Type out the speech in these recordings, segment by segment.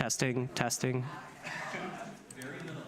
Testing, testing. Very little.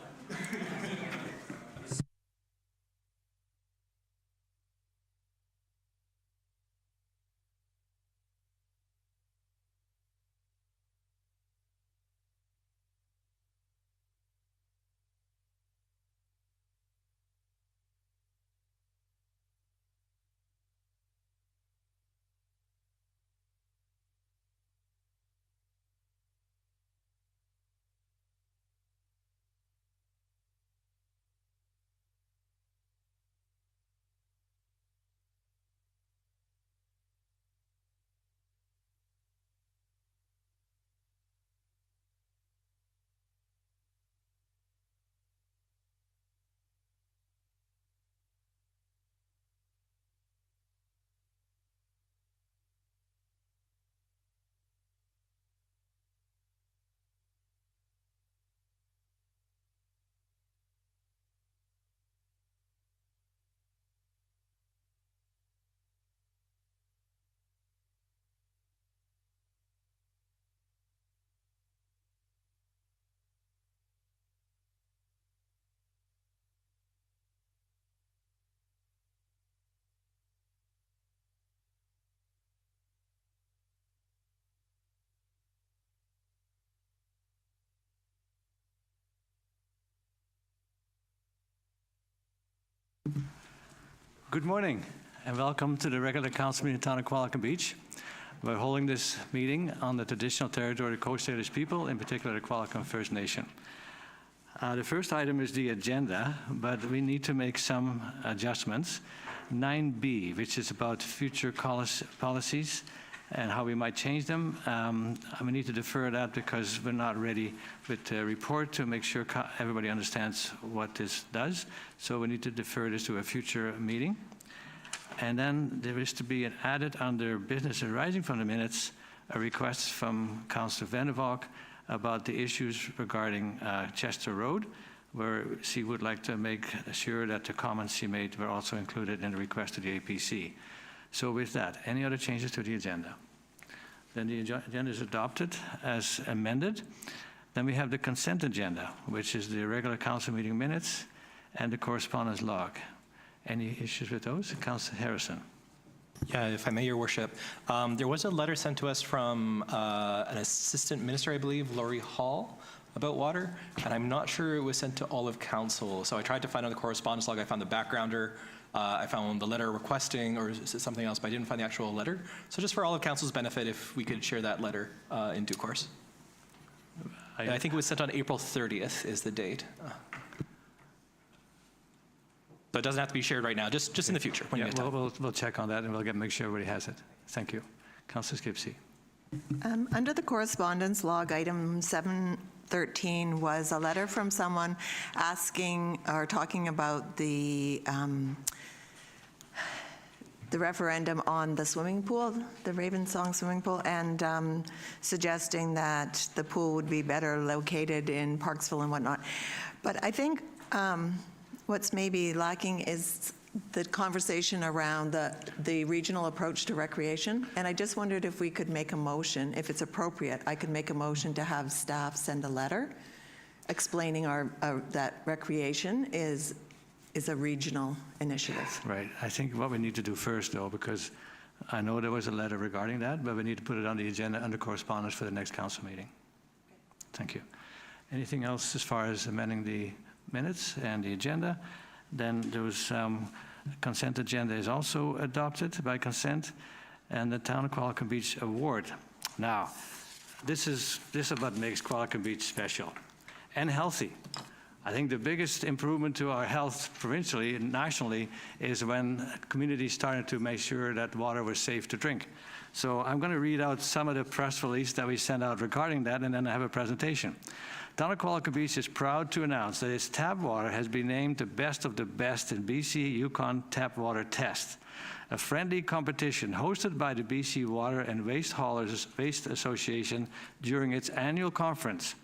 Good morning and welcome to the regular council meeting in the town of Qualicum Beach. We're holding this meeting on the traditional territory of Coast Salish people, in particular the Qualicum First Nation. The first item is the agenda, but we need to make some adjustments. 9B, which is about future policies and how we might change them. We need to defer that because we're not ready with the report to make sure everybody understands what this does. So we need to defer this to a future meeting. And then there is to be an added under business arising from the minutes, a request from Councillor Vander about the issues regarding Chester Road, where she would like to make sure that the comments she made were also included in the request to the APC. So with that, any other changes to the agenda? Then the agenda is adopted as amended. Then we have the consent agenda, which is the regular council meeting minutes and the correspondence log. Any issues with those? Councillor Harrison. Yeah, if I may, Your Worship. There was a letter sent to us from an assistant minister, I believe, Laurie Hall, about water, and I'm not sure it was sent to all of council. So I tried to find on the correspondence log. I found the backgrounder. I found the letter requesting, or is it something else, but I didn't find the actual letter. So just for all of council's benefit, if we could share that letter in due course. I think it was sent on April 30th is the date. So it doesn't have to be shared right now, just in the future. When yeah, you get time. We'll check on that and we'll make sure everybody has it. Thank you. Councillor Skipsey. Under the correspondence log, item 713 was a letter from someone asking or talking about the referendum on the swimming pool, the Ravensong swimming pool, and suggesting that the pool would be better located in Parksville and whatnot. But I think what's maybe lacking is the conversation around the regional approach to recreation. And I just wondered if we could make a motion, if it's appropriate, I could make a motion to have staff send a letter explaining that recreation is a regional initiative. Right. I think what we need to do first, though, because I know there was a letter regarding that, but we need to put it on the agenda under correspondence for the next council meeting. Thank you. Anything else as far as amending the minutes and the agenda? Then there was consent agenda is also adopted by consent, and the Town of Qualicum Beach Award. Now, this is what makes Qualicum Beach special and healthy. I think the biggest improvement to our health provincially and nationally is when communities started to make sure that water was safe to drink. So I'm going to read out some of the press release that we sent out regarding that, and then I have a presentation. Town of Qualicum Beach is proud to announce that its tap water has been named the best of the best in BC Yukon Tap Water Test, a friendly competition hosted by the BC Water and Waste Haulers Waste Association during its annual conference.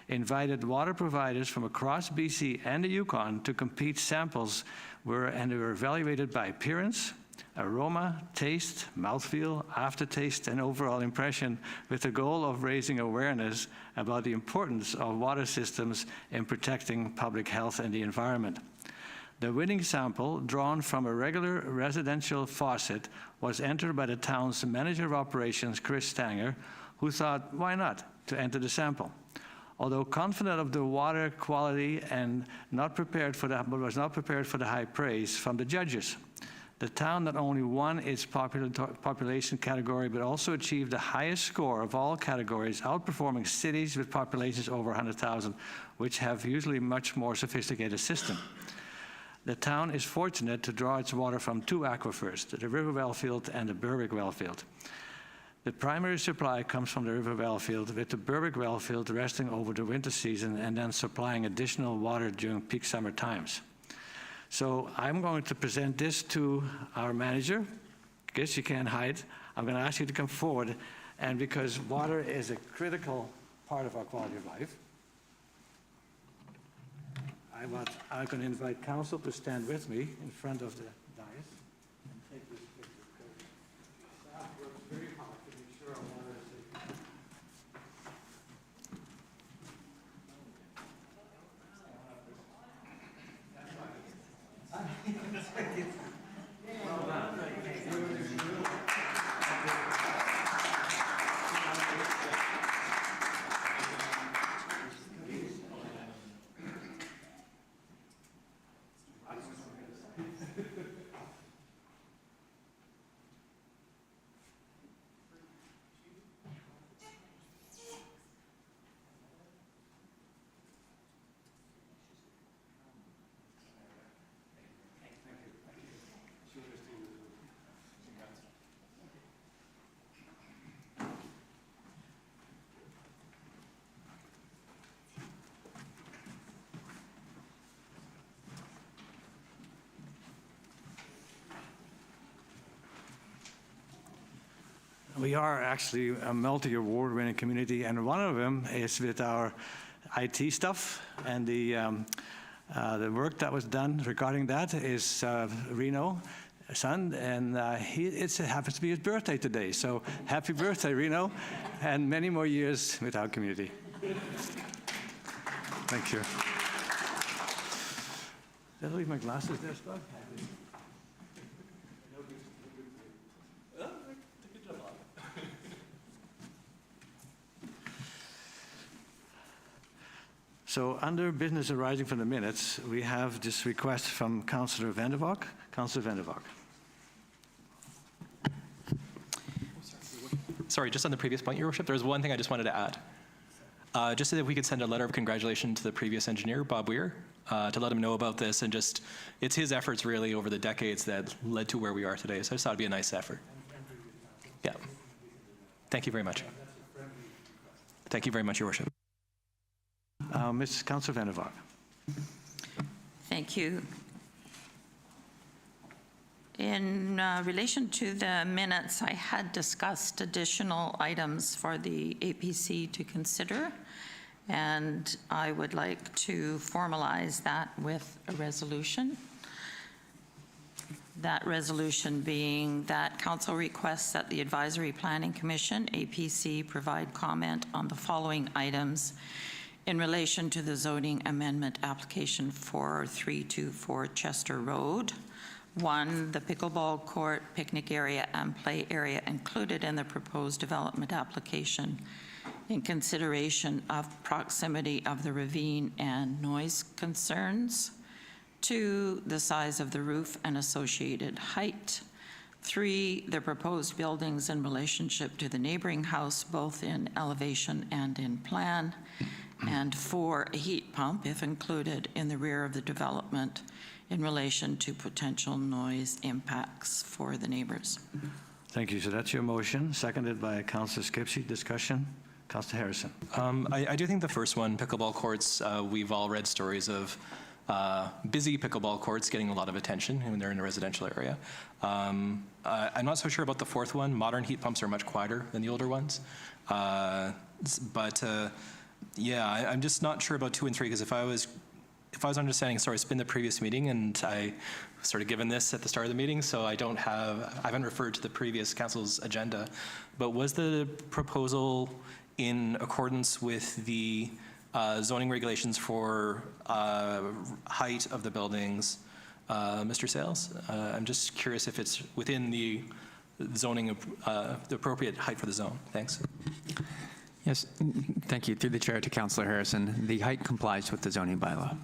Invited water providers from across BC and the Yukon to compete. Samples were evaluated by appearance, aroma, taste, mouthfeel, aftertaste, and overall impression, with the goal of raising awareness about the importance of water systems in protecting public health and the environment. The winning sample, drawn from a regular residential faucet, was entered by the town's manager of operations, Chris Stanger, who thought, why not, to enter the sample. Although confident of the water quality and was not prepared for the high praise from the judges. The town not only won its population category, but also achieved the highest score of all categories, outperforming cities with populations over 100,000, which have usually much more sophisticated system. The town is fortunate to draw its water from two aquifers, the River Wellfield and the Berwick Wellfield. The primary supply comes from the River Wellfield, with the Berwick Wellfield resting over the winter season and then supplying additional water during peak summer times. So I'm going to present this to our manager. Guess you can't hide. I'm going to ask you to come forward, and because water is a critical part of our quality of life, I'm going to invite council to stand with me in front of the dais and take this picture. Staff works very hard to make sure our water is safe. We are actually a multi-award winning community, and one of them is with our IT stuff, and the work that was done regarding that is Reno, son, and it happens to be his birthday today. So happy birthday, Reno, and many more years with our community. Thank you. Did I leave my glasses there, Scott? So under business arising from the minutes, we have this request from Councillor Vander. Councillor Vander. Sorry, just on the previous point, Your Worship, there was one thing I just wanted to add. Just so that we could send a letter of congratulations to the previous engineer, Bob Weir, to let him know about this, and just, it's his efforts really over the decades that led to where we are today. So I just thought it'd be a nice effort. Yeah. Thank you very much. Thank you very much, Your Worship. Ms. Councillor Vander. Thank you. In relation to the minutes, I had discussed additional items for the APC to consider, and I would like to formalize that with a resolution. That resolution being that Council requests that the Advisory Planning Commission, APC, provide comment on the following items in relation to the zoning amendment application for 324 Chester Road. 1, the pickleball court, picnic area, and play area included in the proposed development application in consideration of proximity of the ravine and noise concerns. 2, the size of the roof and associated height. 3, the proposed buildings in relationship to the neighboring house, both in elevation and in plan. And 4, a heat pump, if included, in the rear of the development in relation to potential noise impacts for the neighbors. Thank you. So that's your motion, seconded by Councillor Skipsey. Discussion. Councillor Harrison. I do think the first one, pickleball courts, we've all read stories of busy pickleball courts getting a lot of attention when they're in a residential area. I'm not so sure about the fourth one. Modern heat pumps are much quieter than the older ones. Yeah, I'm just not sure about 2 and 3, because if I was if I was understanding, sorry, it's been the previous meeting, and I sort of given this at the start of the meeting, so I haven't referred to the previous council's agenda, but was the proposal in accordance with the zoning regulations for height of the buildings, Mr. Sales? I'm just curious if it's within the zoning, the appropriate height for the zone. Thanks. Yes, thank you. Through the chair to Councillor Harrison, the height complies with the zoning bylaw.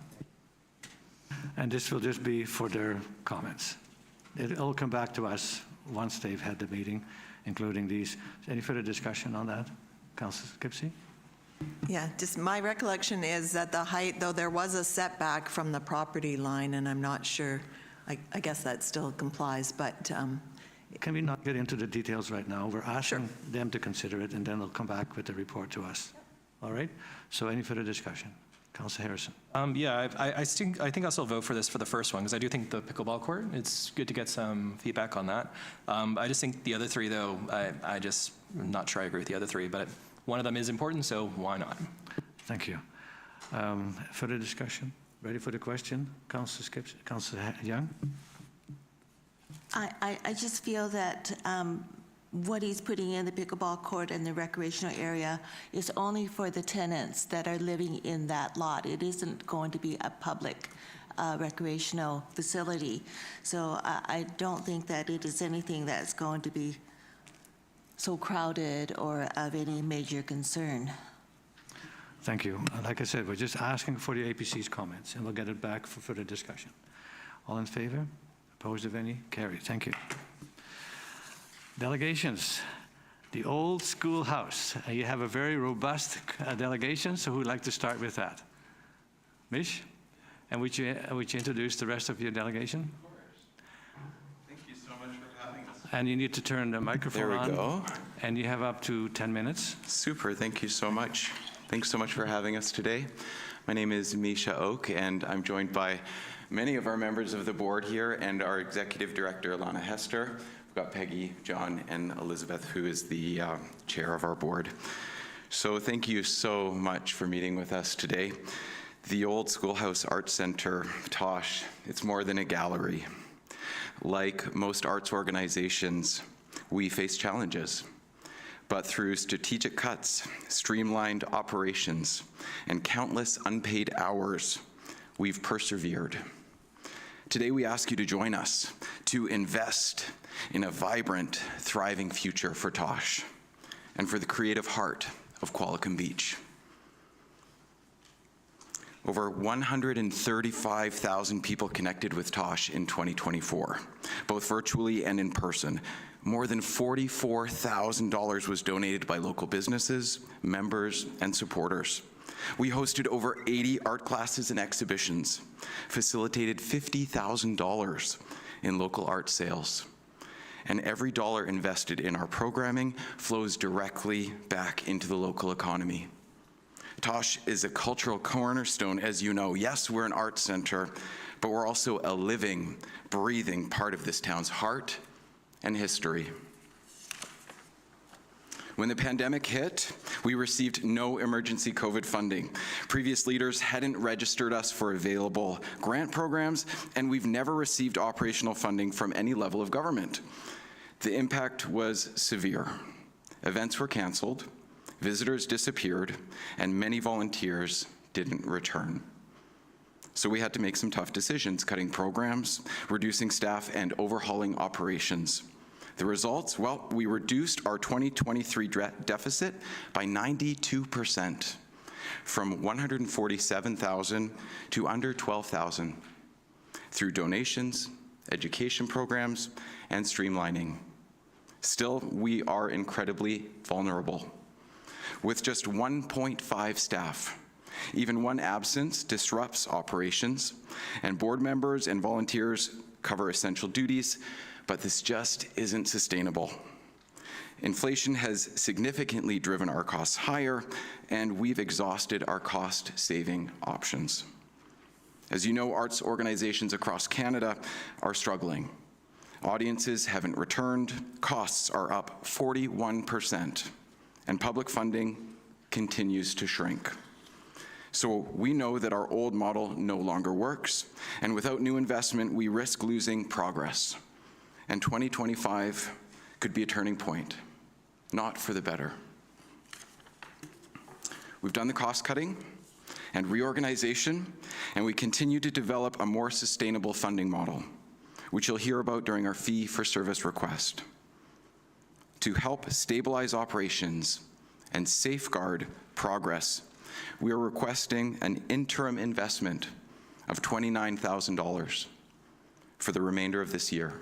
And this will just be for their comments. It'll come back to us once they've had the meeting, including these. Any further discussion on that? Councillor Skipsey? Yeah, just my recollection is that the height, though there was a setback from the property line, and I'm not sure, I guess that still complies, but Can we not get into the details right now? We're asking them to consider it, and then they'll come back with the report to us. All right? So any further discussion? Councillor Harrison. Yeah, I think I'll still vote for this for the first one, because I do think the pickleball court, it's good to get some feedback on that. I just think the other three, though, I'm not sure I agree with the other three, but one of them is important, so why not? Thank you. Further discussion? Ready for the question? Councillor Skipsey, Councillor Young? I just feel that what he's putting in the pickleball court and the recreational area is only for the tenants that are living in that lot. It isn't going to be a public recreational facility. So I don't think that it is anything that's going to be so crowded or of any major concern. Thank you. Like I said, we're just asking for the APC's comments, and we'll get it back for further discussion. All in favor? Opposed, if any? Carried. Thank you. Delegations. The old schoolhouse. You have a very robust delegation, so who would like to start with that? Mish? And would you introduce the rest of your delegation? Of course. Thank you so much for having us. And you need to turn the microphone on. There we go. And you have up to 10 minutes. Super. Thank you so much. Thanks so much for having us today. My name is Misha Oak, and I'm joined by many of our members of the board here and our executive director, Alana Hester. We've got Peggy, John, and Elizabeth, who is the chair of our board. So thank you so much for meeting with us today. The Old Schoolhouse Arts Center, Tosh, it's more than a gallery. Like most arts organizations, we face challenges. But through strategic cuts, streamlined operations, and countless unpaid hours, we've persevered. Today we ask you to join us to invest in a vibrant, thriving future for Tosh and for the creative heart of Qualicum Beach. Over 135,000 people connected with Tosh in 2024, both virtually and in person. More than $44,000 was donated by local businesses, members, and supporters. We hosted over 80 art classes and exhibitions, facilitated $50,000 in local art sales. And every dollar invested in our programming flows directly back into the local economy. Tosh is a cultural cornerstone, as you know. Yes, we're an arts center, but we're also a living, breathing part of this town's heart and history. When the pandemic hit, we received no emergency COVID funding. Previous leaders hadn't registered us for available grant programs, and we've never received operational funding from any level of government. The impact was severe. Events were canceled, visitors disappeared, and many volunteers didn't return. So we had to make some tough decisions, cutting programs, reducing staff, and overhauling operations. The results? Well, we reduced our 2023 deficit by 92%, from 147,000 to under 12,000, through donations, education programs, and streamlining. Still, we are incredibly vulnerable. With just 1.5 staff, even one absence disrupts operations, and board members and volunteers cover essential duties, but this just isn't sustainable. Inflation has significantly driven our costs higher, and we've exhausted our cost-saving options. As you know, arts organizations across Canada are struggling. Audiences haven't returned, costs are up 41%, and public funding continues to shrink. So we know that our old model no longer works, and without new investment, we risk losing progress. And 2025 could be a turning point, not for the better. We've done the cost cutting and reorganization, and we continue to develop a more sustainable funding model, which you'll hear about during our fee-for-service request. To help stabilize operations and safeguard progress, we are requesting an interim investment of $29,000 for the remainder of this year.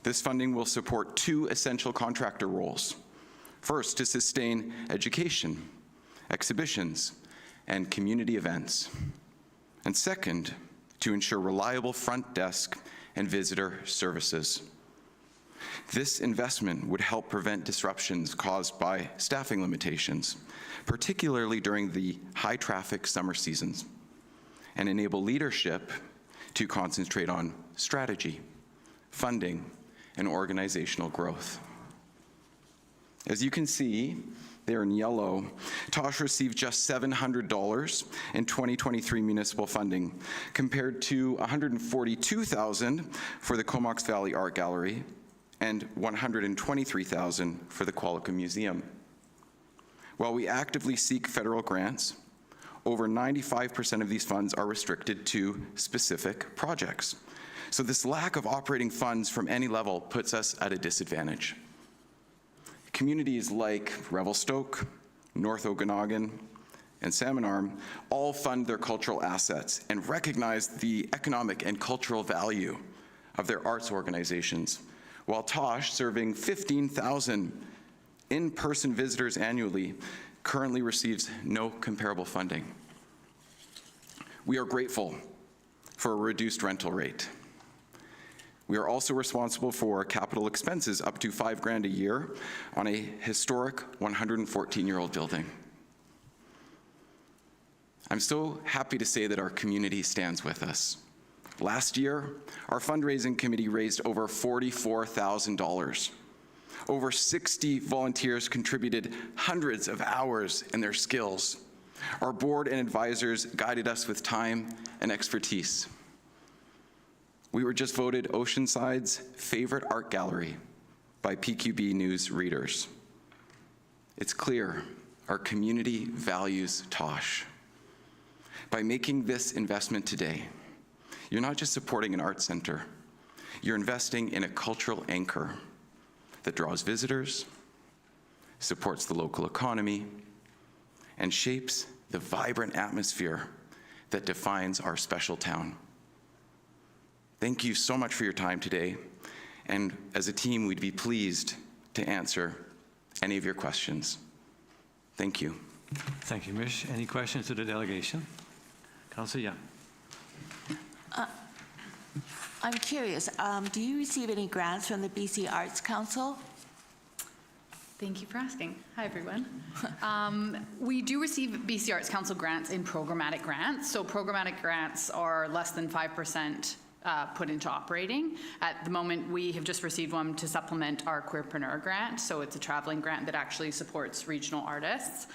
This funding will support 2 essential contractor roles. First, to sustain education, exhibitions, and community events. And second, to ensure reliable front desk and visitor services. This investment would help prevent disruptions caused by staffing limitations, particularly during the high-traffic summer seasons, and enable leadership to concentrate on strategy, funding, and organizational growth. As you can see there in yellow, Tosh received just $700 in 2023 municipal funding, compared to $142,000 for the Comox Valley Art Gallery and $123,000 for the Qualicum Museum. While we actively seek federal grants, over 95% of these funds are restricted to specific projects. So this lack of operating funds from any level puts us at a disadvantage. Communities like Revelstoke, North Okanagan, and Salmon Arm all fund their cultural assets and recognize the economic and cultural value of their arts organizations, while Tosh, serving 15,000 in-person visitors annually, currently receives no comparable funding. We are grateful for a reduced rental rate. We are also responsible for capital expenses up to $5,000 a year on a historic 114-year-old building. I'm so happy to say that our community stands with us. Last year, our fundraising committee raised over $44,000. Over 60 volunteers contributed hundreds of hours in their skills. Our board and advisors guided us with time and expertise. We were just voted Oceanside's favorite art gallery by PQB News readers. It's clear our community values Tosh. By making this investment today, you're not just supporting an art center, you're investing in a cultural anchor that draws visitors, supports the local economy, and shapes the vibrant atmosphere that defines our special town. Thank you so much for your time today, and as a team, we'd be pleased to answer any of your questions. Thank you. Thank you, Mish. Any questions to the delegation? Councillor, yeah. I'm curious, do you receive any grants from the BC Arts Council? Thank you for asking. Hi, everyone. We do receive BC Arts Council grants in programmatic grants. So programmatic grants are less than 5% put into operating. At the moment, we have just received one to supplement our Queerpreneur grant. So it's a traveling grant that actually supports regional artists.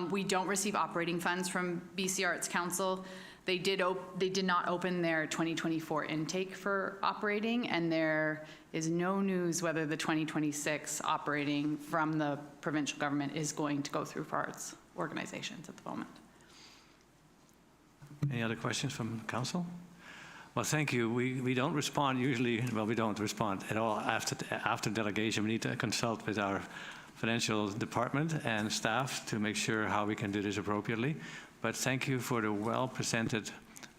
We don't receive operating funds from BC Arts Council. They did not open their 2024 intake for operating, and there is no news whether the 2026 operating from the provincial government is going to go through for arts organizations at the moment. Any other questions from council? Well, thank you. We don't respond usually, well, we don't respond at all after delegation. We need to consult with our financial department and staff to make sure how we can do this appropriately. But thank you for the well-presented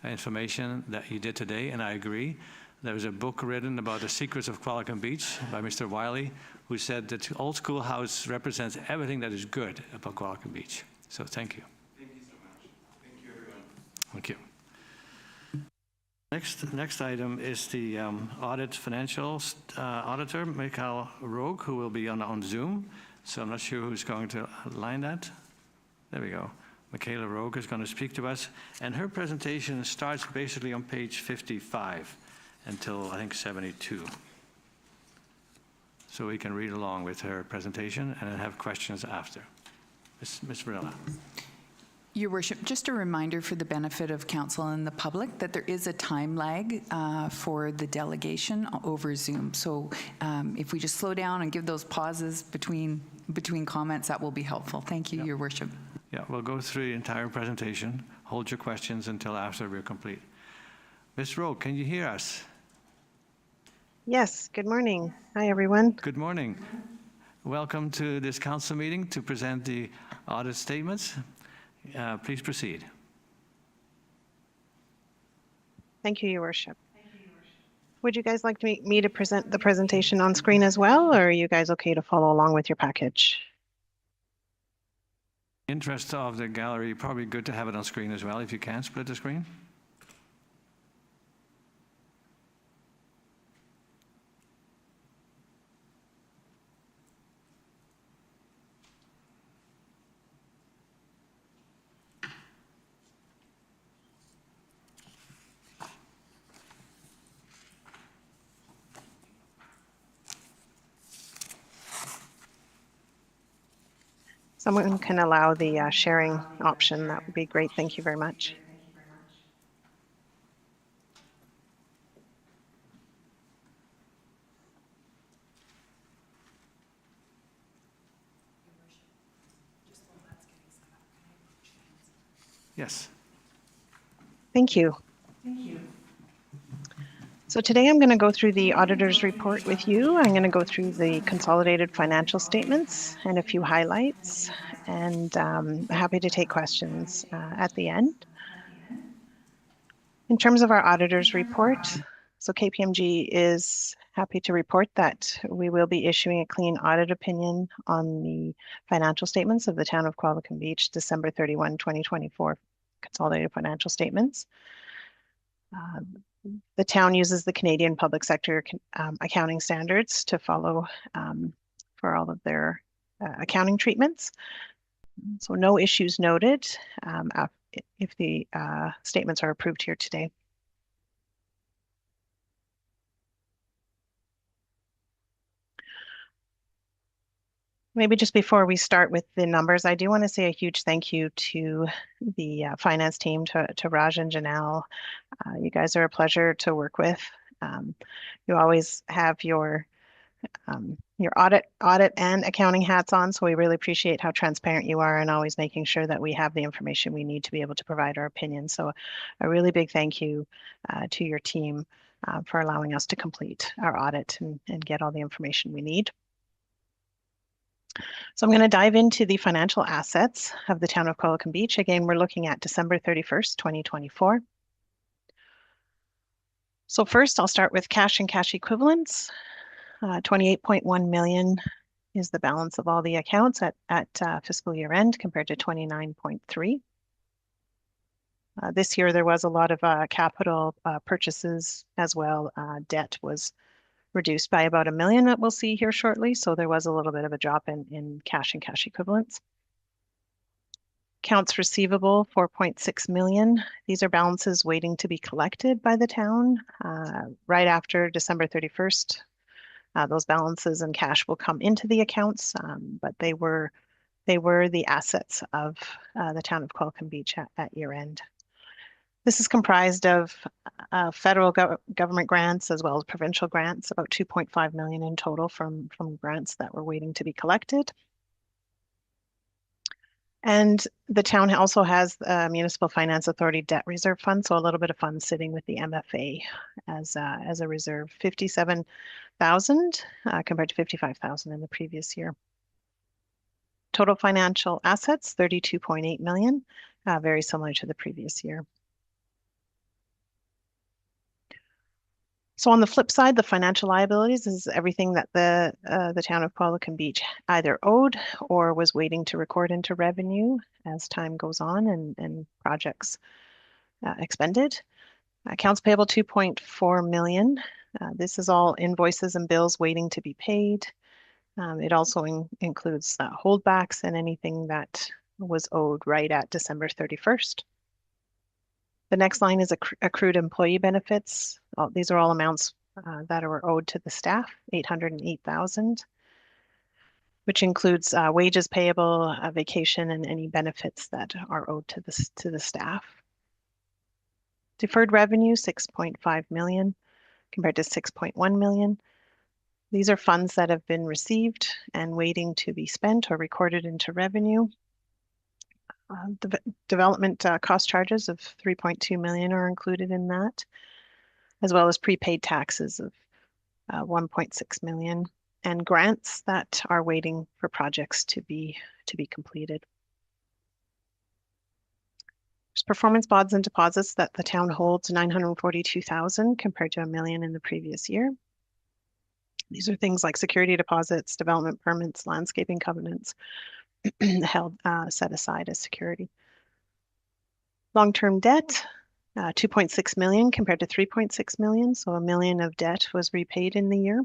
information that you did today, and I agree. There was a book written about the secrets of Qualicum Beach by Mr. Wiley, who said that the old schoolhouse represents everything that is good about Qualicum Beach. So thank you. Thank you so much. Thank you, everyone. Thank you. Next item is the audit financial auditor, Michael Rogue, who will be on Zoom. So I'm not sure who's going to line that. There we go. Michaela Rogue is going to speak to us, and her presentation starts basically on page 55 until, I think, 72. So we can read along with her presentation and then have questions after. Ms. Varela. Your Worship, just a reminder for the benefit of council and the public that there is a time lag for the delegation over Zoom. So if we just slow down and give those pauses between comments, that will be helpful. Thank you, Your Worship. Yeah, we'll go through the entire presentation. Hold your questions until after we're complete. Ms. Rowe, can you hear us? Yes, good morning. Hi, everyone. Good morning. Welcome to this council meeting to present the audit statements. Please proceed. Thank you, Your Worship. Would you guys like me to present the presentation on screen as well, or are you guys okay to follow along with your package? Interest of the gallery, probably good to have it on screen as well if you can split the screen. Someone can allow the sharing option. That would be great. Thank you very much. Yes. Thank you. So today I'm going to go through the auditor's report with you. I'm going to go through the consolidated financial statements and a few highlights, and happy to take questions at the end. In terms of our auditor's report, so KPMG is happy to report that we will be issuing a clean audit opinion on the financial statements of the town of Qualicum Beach, December 31, 2024 consolidated financial statements. The town uses the Canadian public sector accounting standards to follow for all of their accounting treatments. So no issues noted if the statements are approved here today. Maybe just before we start with the numbers, I do want to say a huge thank you to the finance team, to Raj and Janelle. You guys are a pleasure to work with. You always have your audit and accounting hats on, so we really appreciate how transparent you are and always making sure that we have the information we need to be able to provide our opinion. So a really big thank you to your team for allowing us to complete our audit and get all the information we need. So I'm going to dive into the financial assets of the town of Qualicum Beach. Again, we're looking at December 31st, 2024. So first, I'll start with cash and cash equivalents. 28.1 million is the balance of all the accounts at fiscal year end compared to 29.3. This year, there was a lot of capital purchases as well. Debt was reduced by about $1 million that we'll see here shortly. So there was a little bit of a drop in cash and cash equivalents. Accounts receivable, 4.6 million. These are balances waiting to be collected by the town right after December 31st. Those balances and cash will come into the accounts, but they were the assets of the town of Qualicum Beach at year end. This is comprised of federal government grants as well as provincial grants, about 2.5 million in total from grants that were waiting to be collected. And the town also has the Municipal Finance Authority Debt Reserve Fund, so a little bit of funds sitting with the MFA as a reserve, 57,000 compared to 55,000 in the previous year. Total financial assets, 32.8 million, very similar to the previous year. So on the flip side, the financial liabilities is everything that the town of Qualicum Beach either owed or was waiting to record into revenue as time goes on and projects expended. Accounts payable, 2.4 million. This is all invoices and bills waiting to be paid. It also includes holdbacks and anything that was owed right at December 31st. The next line is accrued employee benefits. These are all amounts that are owed to the staff, 808,000. which includes wages payable, vacation, and any benefits that are owed to the staff. Deferred revenue, 6.5 million compared to 6.1 million. These are funds that have been received and waiting to be spent or recorded into revenue. Development cost charges of 3.2 million are included in that, as well as prepaid taxes of 1.6 million and grants that are waiting for projects to be completed. There's performance bonds and deposits that the town holds, 942,000 compared to $1 million in the previous year. These are things like security deposits, development permits, landscaping covenants held set aside as security. Long-term debt, 2.6 million compared to 3.6 million, so $1 million of debt was repaid in the year,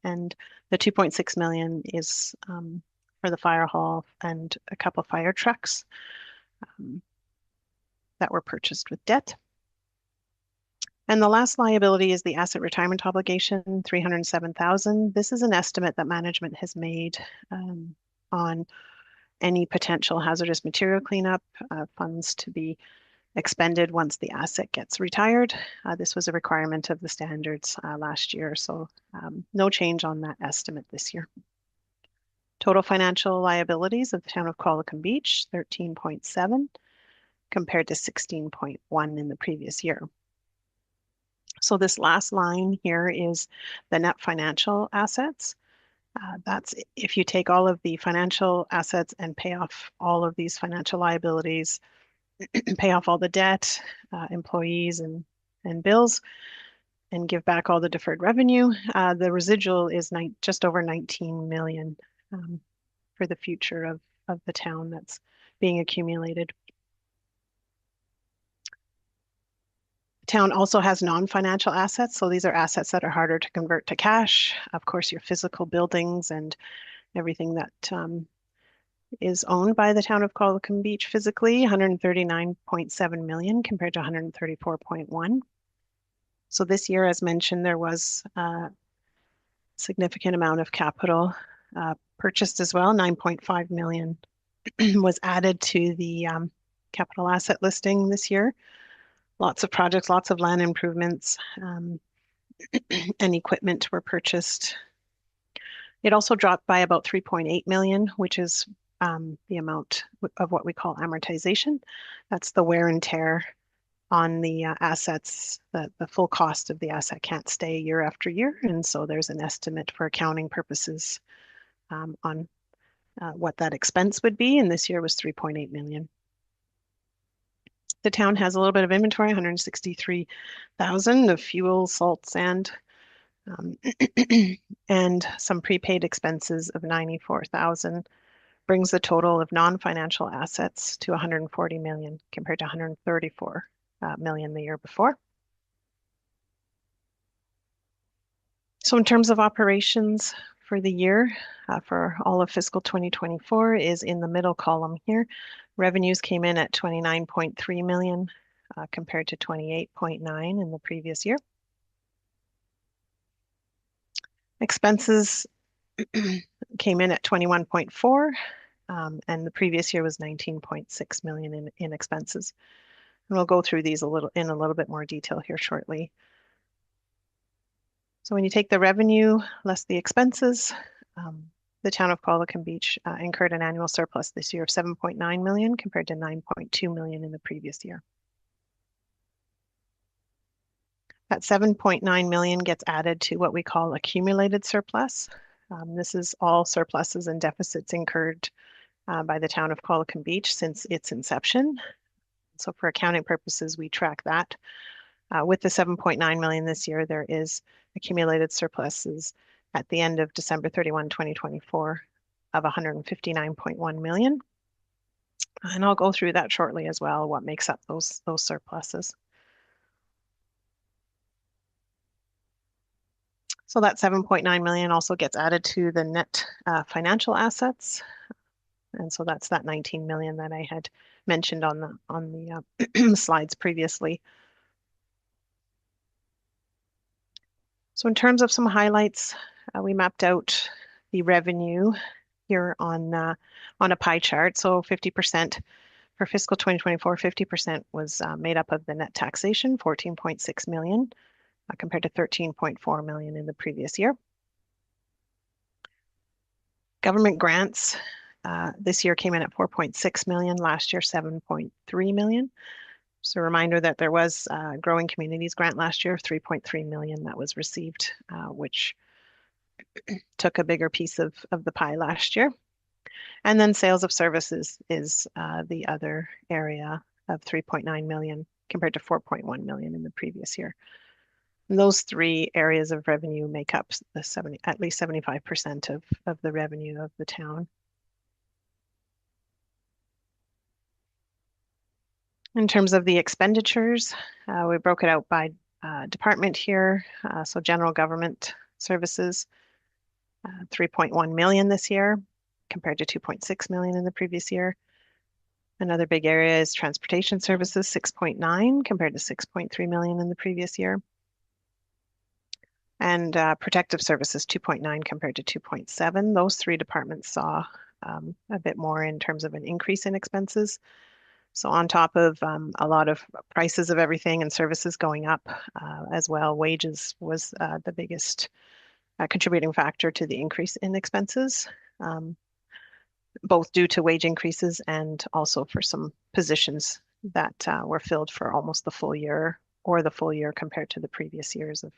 and the 2.6 million is for the fire hall and a couple fire trucks that were purchased with debt. And the last liability is the asset retirement obligation, 307,000. This is an estimate that management has made on any potential hazardous material cleanup, funds to be expended once the asset gets retired. This was a requirement of the standards last year, so no change on that estimate this year. Total financial liabilities of the town of Qualicum Beach, 13.7 compared to 16.1 in the previous year. So this last line here is the net financial assets. That's if you take all of the financial assets and pay off all of these financial liabilities, pay off all the debt, employees and bills, and give back all the deferred revenue. The residual is just over 19 million for the future of the town that's being accumulated. Town also has non-financial assets, so these are assets that are harder to convert to cash. Of course, your physical buildings and everything that is owned by the town of Qualicum Beach physically, 139.7 million compared to 134.1. So this year, as mentioned, there was a significant amount of capital purchased as well. 9.5 million was added to the capital asset listing this year. Lots of projects, lots of land improvements, and equipment were purchased. It also dropped by about 3.8 million, which is the amount of what we call amortization. That's the wear and tear on the assets. The full cost of the asset can't stay year after year, and so there's an estimate for accounting purposes on what that expense would be, and this year was 3.8 million. The town has a little bit of inventory, 163,000 of fuel, salt, sand, and some prepaid expenses of 94,000, brings the total of non-financial assets to 140 million compared to 134 million the year before. So in terms of operations for the year, for all of fiscal 2024 is in the middle column here. Revenues came in at 29.3 million compared to 28.9 in the previous year. Expenses came in at 21.4 and the previous year was 19.6 million in expenses. And we'll go through these in a little bit more detail here shortly. So when you take the revenue less the expenses, the town of Qualicum Beach incurred an annual surplus this year of 7.9 million compared to 9.2 million in the previous year. That 7.9 million gets added to what we call accumulated surplus. This is all surpluses and deficits incurred by the town of Qualicum Beach since its inception. So for accounting purposes, we track that. With the 7.9 million this year, there is accumulated surpluses at the end of December 31, 2024 of 159.1 million. And I'll go through that shortly as well, what makes up those surpluses. So that 7.9 million also gets added to the net financial assets. And so that's that 19 million that I had mentioned on the slides previously. So in terms of some highlights, we mapped out the revenue here on a pie chart. So 50% for fiscal 2024, 50% was made up of the net taxation, 14.6 million, compared to 13.4 million in the previous year. Government grants this year came in at 4.6 million, last year 7.3 million. So a reminder that there was a Growing Communities grant last year of 3.3 million that was received, which took a bigger piece of the pie last year. And then sales of services is the other area of 3.9 million compared to 4.1 million in the previous year. And those three areas of revenue make up the at least 75% of the revenue of the town. In terms of the expenditures, we broke it out by department here. So general government services, 3.1 million this year compared to 2.6 million in the previous year. Another big area is transportation services, 6.9 compared to 6.3 million in the previous year. And protective services, 2.9 compared to 2.7. Those three departments saw a bit more in terms of an increase in expenses. So on top of a lot of prices of everything and services going up as well, wages was the biggest contributing factor to the increase in expenses, both due to wage increases and also for some positions that were filled for almost the full year or the full year compared to the previous years of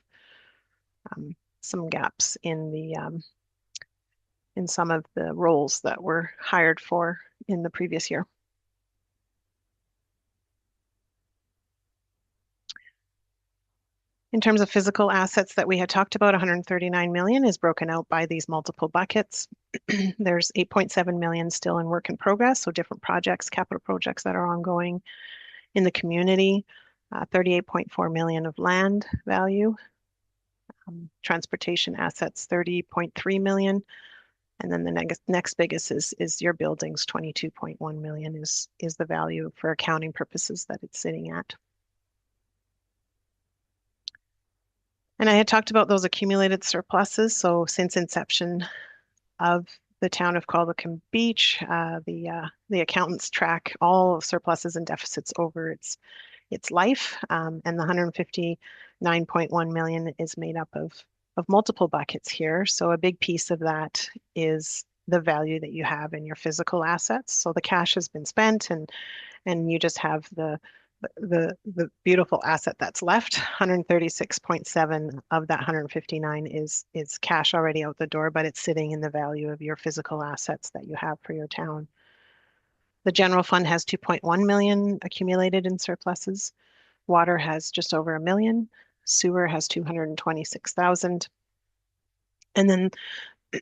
some gaps in the in some of the roles that were hired for in the previous year. In terms of physical assets that we had talked about, 139 million is broken out by these multiple buckets. There's 8.7 million still in work in progress, so different projects, capital projects that are ongoing in the community, 38.4 million of land value, transportation assets, 30.3 million, and then the next biggest is your buildings, 22.1 million is the value for accounting purposes that it's sitting at. And I had talked about those accumulated surpluses. So since inception of the town of Qualicum Beach, the accountants track all surpluses and deficits over its life, and the 159.1 million is made up of multiple buckets here. So a big piece of that is the value that you have in your physical assets. So the cash has been spent, and you just have the beautiful asset that's left. 136.7 of that 159 is cash already out the door, but it's sitting in the value of your physical assets that you have for your town. The general fund has 2.1 million accumulated in surpluses. Water has just over $1 million. Sewer has 226,000. And then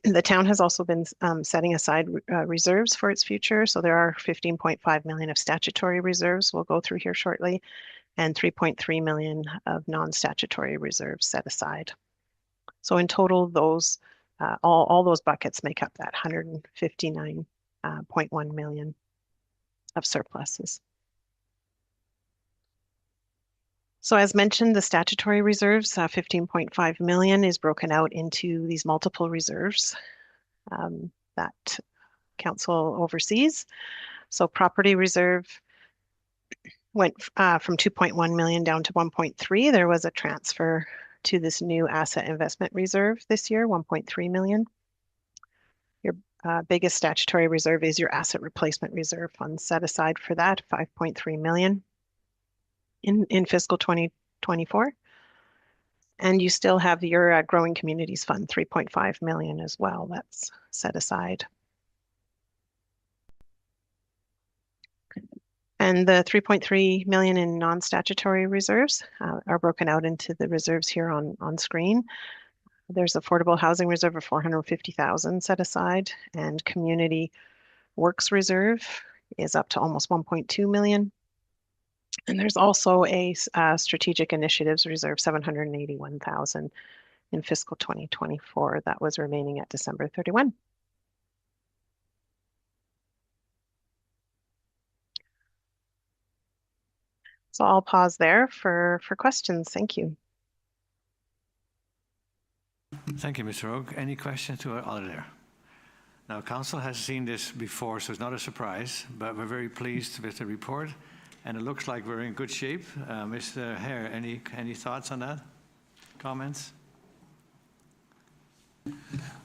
the town has also been setting aside reserves for its future. So there are 15.5 million of statutory reserves we'll go through here shortly, and 3.3 million of non-statutory reserves set aside. So in total, those all those buckets make up that 159.1 million of surpluses. So as mentioned, the statutory reserves, 15.5 million is broken out into these multiple reserves that council oversees. So property reserve went from 2.1 million down to 1.3. There was a transfer to this new asset investment reserve this year, 1.3 million. Your biggest statutory reserve is your asset replacement reserve fund set aside for that, 5.3 million. In fiscal 2024. And you still have your Growing Communities Fund, 3.5 million as well, that's set aside. And the 3.3 million in non-statutory reserves are broken out into the reserves here on screen. There's affordable housing reserve of 450,000 set aside, and community works reserve is up to almost 1.2 million. And there's also a strategic initiatives reserve, 781,000 in fiscal 2024 that was remaining at December 31. So I'll pause there for questions. Thank you. Thank you, Mr. Rogue. Any questions to our auditor? Now, council has seen this before, so it's not a surprise, but we're very pleased with the report, and it looks like we're in good shape. Mr. Hare, any thoughts on that? Comments?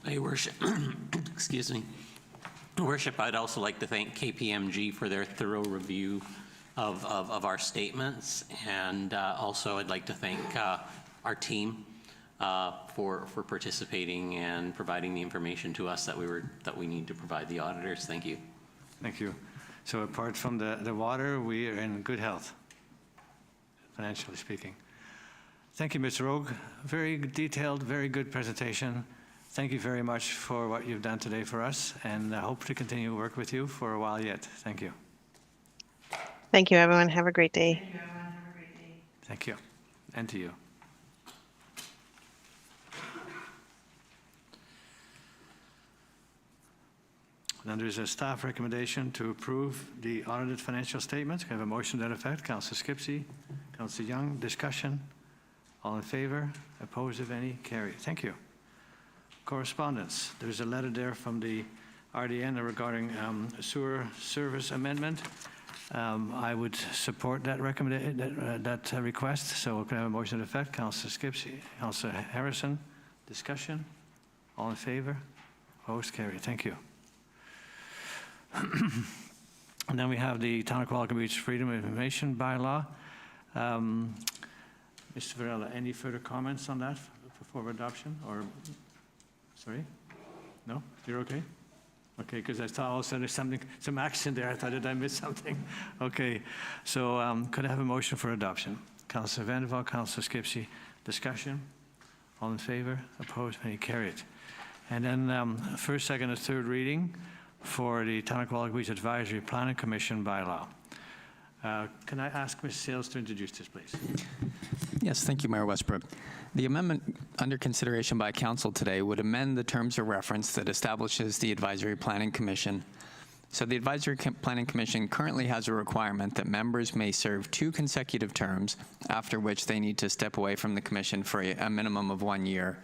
Your Worship, excuse me. Your Worship, I'd also like to thank KPMG for their thorough review of our statements, and also I'd like to thank our team for participating and providing the information to us that we need to provide the auditors. Thank you. Thank you. So apart from the water, we are in good health, financially speaking. Thank you, Mr. Rogue. Very detailed, very good presentation. Thank you very much for what you've done today for us, and I hope to continue to work with you for a while yet. Thank you. Thank you, everyone. Have a great day. Thank you. And to you. Then there's a staff recommendation to approve the audited financial statements. Can I have a motion to that effect? Councillor Skipsey, Councillor Young, discussion. All in favor? Opposed, if any? Carried. Thank you. Correspondence. There's a letter there from the RDN regarding sewer service amendment. I would support that that request. So can I have a motion to effect? Councillor Skipsey, Councillor Harrison, discussion. All in favor? Opposed? Carried. Thank you. And then we have the Town of Qualicum Beach Freedom of Information Bylaw. Mr. Varela, any further comments on that before adoption? Or, sorry? No? You're okay? Okay, because I thought also there's some action there. I thought, did I miss something? Okay, so could I have a motion for adoption? Councillor Vander, Councillor Skipsey, discussion? All in favor? Opposed? Any? Carried. And then first, second, and third reading for the Town of Qualicum Beach Advisory Planning Commission Bylaw. Can I ask Ms. Sales to introduce this, please? Yes, thank you, Mayor Westbrook. The amendment under consideration by Council today would amend the terms of reference that establishes the Advisory Planning Commission. So the Advisory Planning Commission currently has a requirement that members may serve 2 consecutive terms, after which they need to step away from the Commission for a minimum of 1 year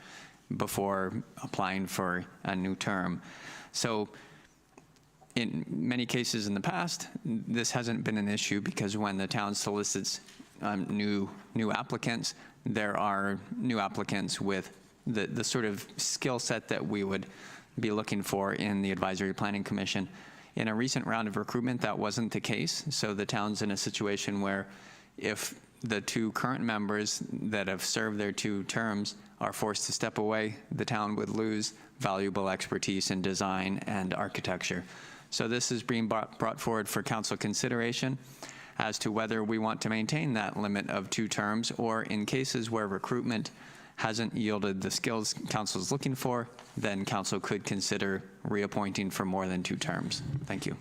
before applying for a new term. So in many cases in the past, this hasn't been an issue because when the town solicits new applicants, there are new applicants with the sort of skill set that we would be looking for in the Advisory Planning Commission. In a recent round of recruitment, that wasn't the case. So the town's in a situation where if the 2 current members that have served their 2 terms are forced to step away, the town would lose valuable expertise in design and architecture. So this is being brought forward for council consideration as to whether we want to maintain that limit of 2 terms, or in cases where recruitment hasn't yielded the skills council is looking for, then council could consider reappointing for more than 2 terms. Thank you.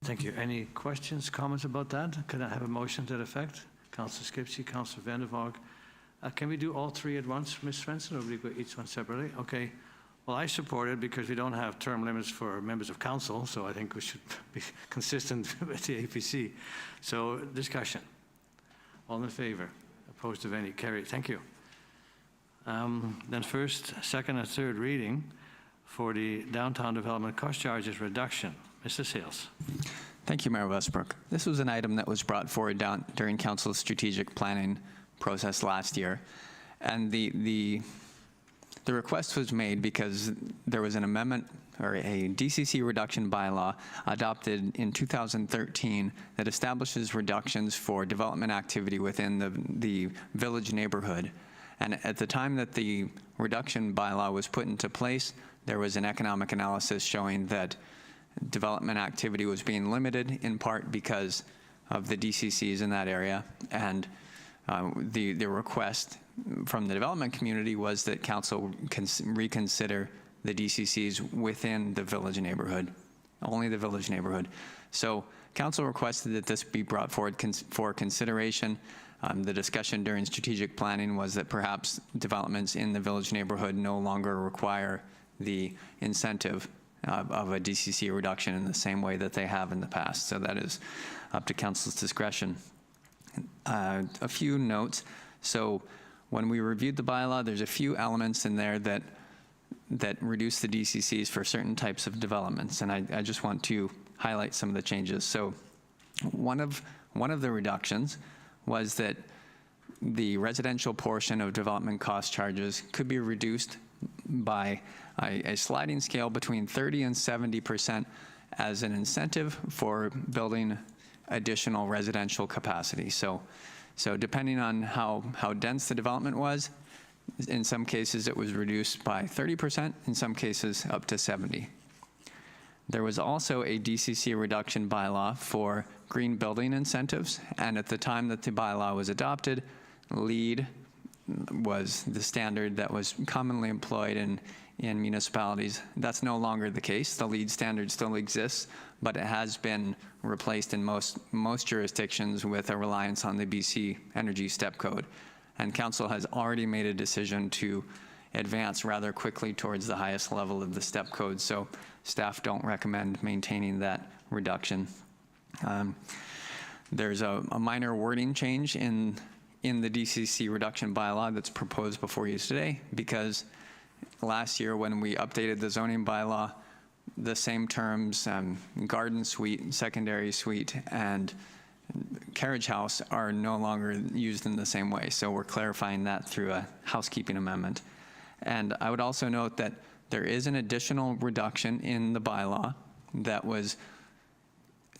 Thank you. Any questions, comments about that? Can I have a motion to that effect? Councillor Skipsey, Councillor Vander. Can we do all 3 at once, Ms. Svensson, or will we go each one separately? Okay. Well, I support it because we don't have term limits for members of council, so I think we should be consistent with the APC. So, discussion. All in favor? Opposed of any? Carried. Thank you. Then first, second, and third reading for the downtown development cost charges reduction. Mr. Sales. Thank you, Mayor Westbrook. This was an item that was brought forward during council's strategic planning process last year, and the request was made because there was an amendment or a DCC reduction bylaw adopted in 2013 that establishes reductions for development activity within the village neighborhood. And at the time that the reduction bylaw was put into place, there was an economic analysis showing that development activity was being limited in part because of the DCCs in that area. And the request from the development community was that council reconsider the DCCs within the village neighborhood, only the village neighborhood. So council requested that this be brought forward for consideration. The discussion during strategic planning was that perhaps developments in the village neighborhood no longer require the incentive of a DCC reduction in the same way that they have in the past. So that is up to council's discretion. A few notes. So when we reviewed the bylaw, there's a few elements in there that that reduce the DCCs for certain types of developments, and I just want to highlight some of the changes. So one of the reductions was that the residential portion of development cost charges could be reduced by a sliding scale between 30 and 70% as an incentive for building additional residential capacity. So depending on how dense the development was, in some cases it was reduced by 30%, in some cases up to 70%. There was also a DCC reduction bylaw for green building incentives, and at the time that the bylaw was adopted, LEED was the standard that was commonly employed in municipalities. That's no longer the case. The LEED standard still exists, but it has been replaced in most jurisdictions with a reliance on the BC Energy Step Code. And Council has already made a decision to advance rather quickly towards the highest level of the Step Code, so staff don't recommend maintaining that reduction. There's a minor wording change in the DCC reduction bylaw that's proposed before you today, because last year when we updated the zoning bylaw, the same terms, garden suite, secondary suite, and carriage house are no longer used in the same way. So we're clarifying that through a housekeeping amendment. And I would also note that there is an additional reduction in the bylaw that was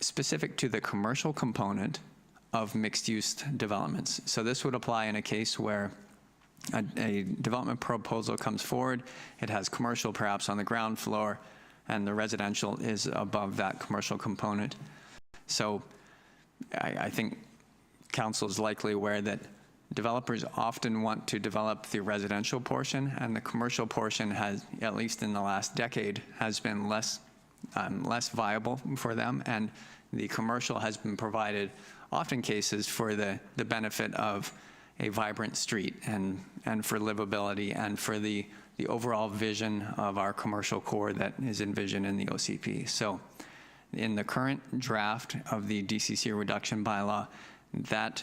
specific to the commercial component of mixed-use developments. So this would apply in a case where a development proposal comes forward, it has commercial perhaps on the ground floor, and the residential is above that commercial component. So I think Council is likely aware that developers often want to develop the residential portion, and the commercial portion has, at least in the last decade, has been less viable for them, and the commercial has been provided often cases for the benefit of a vibrant street and for livability and for the overall vision of our commercial core that is envisioned in the OCP. So in the current draft of the DCC reduction bylaw, that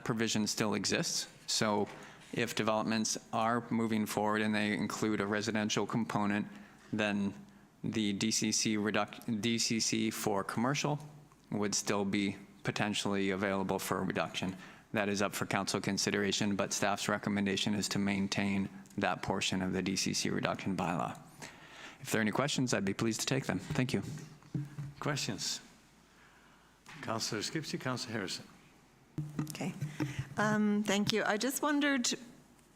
provision still exists. So if developments are moving forward and they include a residential component, then the DCC for commercial would still be potentially available for a reduction. That is up for Council consideration, but staff's recommendation is to maintain that portion of the DCC reduction bylaw. If there are any questions, I'd be pleased to take them. Thank you. Questions? Councillor Skipsey, Councillor Harrison. Okay. Thank you. I just wondered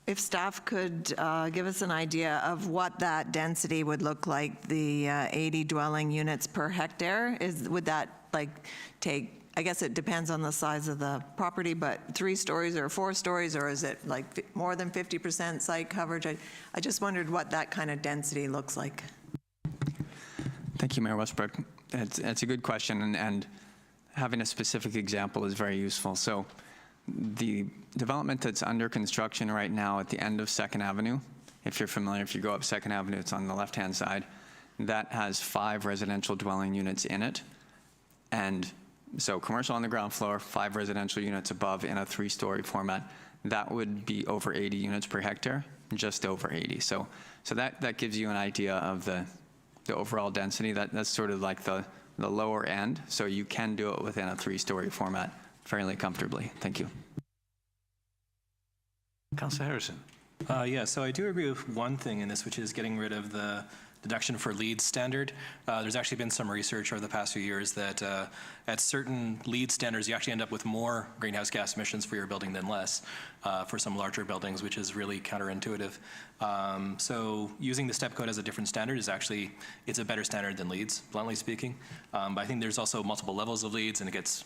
if staff could give us an idea of what that density would look like, the 80 dwelling units per hectare. Would that take, I guess it depends on the size of the property, but 3 stories or 4 stories, or is it like more than 50% site coverage? I just wondered what that kind of density looks like. Thank you, Mayor Westbrook. It's a good question, and having a specific example is very useful. So the development that's under construction right now at the end of 2nd Avenue, if you're familiar, if you go up 2nd Avenue, it's on the left-hand side, that has 5 residential dwelling units in it. And so commercial on the ground floor, 5 residential units above in a 3-story format. That would be over 80 units per hectare, just over 80. So that gives you an idea of the overall density. That's sort of like the lower end. So you can do it within a 3-story format fairly comfortably. Thank you. Councillor Harrison. Yeah, so I do agree with one thing in this, which is getting rid of the deduction for LEED standard. There's actually been some research over the past few years that at certain LEED standards, you actually end up with more greenhouse gas emissions for your building than less for some larger buildings, which is really counterintuitive. So using the step code as a different standard is actually, it's a better standard than LEEDs, bluntly speaking. But I think there's also multiple levels of LEEDs, and it gets,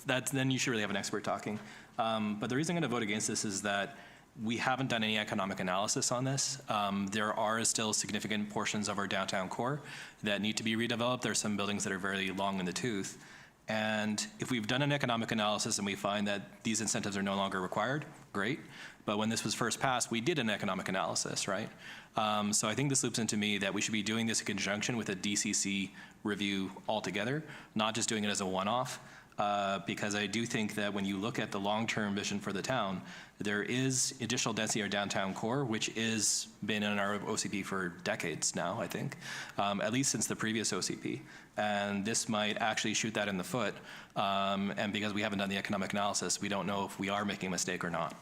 then you should really have an expert talking. But the reason I'm going to vote against this is that we haven't done any economic analysis on this. There are still significant portions of our downtown core that need to be redeveloped. There are some buildings that are very long in the tooth. And if we've done an economic analysis and we find that these incentives are no longer required, great. But when this was first passed, we did an economic analysis, right? So I think this loops into me that we should be doing this in conjunction with a DCC review altogether, not just doing it as a one-off. because I do think that when you look at the long-term vision for the town, there is additional density in our downtown core, which is been in our OCP for decades now, I think, at least since the previous OCP. And this might actually shoot that in the foot. And because we haven't done the economic analysis, we don't know if we are making a mistake or not.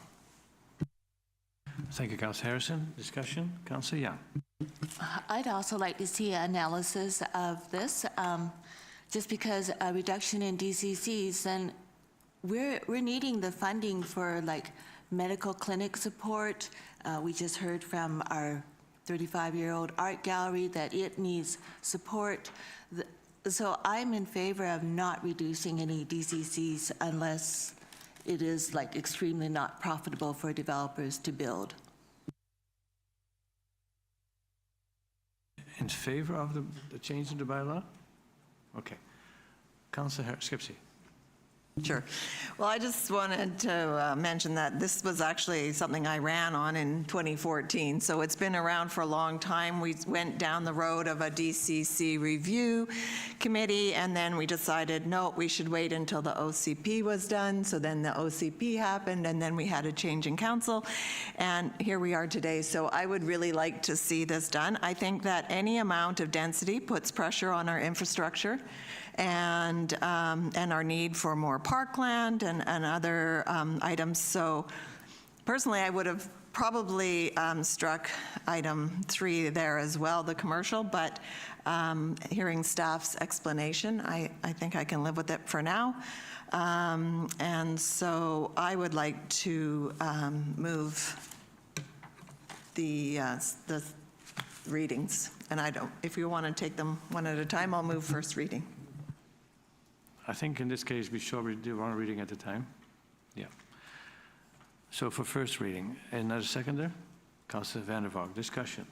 Thank you, Councillor Harrison. Discussion? Councillor Young. I'd also like to see an analysis of this, just because a reduction in DCCs, then we're needing the funding for like medical clinic support. We just heard from our 35-year-old art gallery that it needs support. So I'm in favor of not reducing any DCCs unless it is like extremely not profitable for developers to build. In favor of the change in the bylaw? Okay. Councillor Skipsey. Sure. Well, I just wanted to mention that this was actually something I ran on in 2014, so it's been around for a long time. We went down the road of a DCC review committee, and then we decided, no, we should wait until the OCP was done. So then the OCP happened, and then we had a change in council, and here we are today. So I would really like to see this done. I think that any amount of density puts pressure on our infrastructure and our need for more parkland and other items. So personally, I would have probably struck item 3 there as well, the commercial, but hearing staff's explanation, I think I can live with it for now. And so I would like to move the readings. And if you want to take them one at a time, I'll move first reading. I think in this case, we should do one reading at a time. Yeah. So for first reading, another seconder? Councillor Vander. Discussion.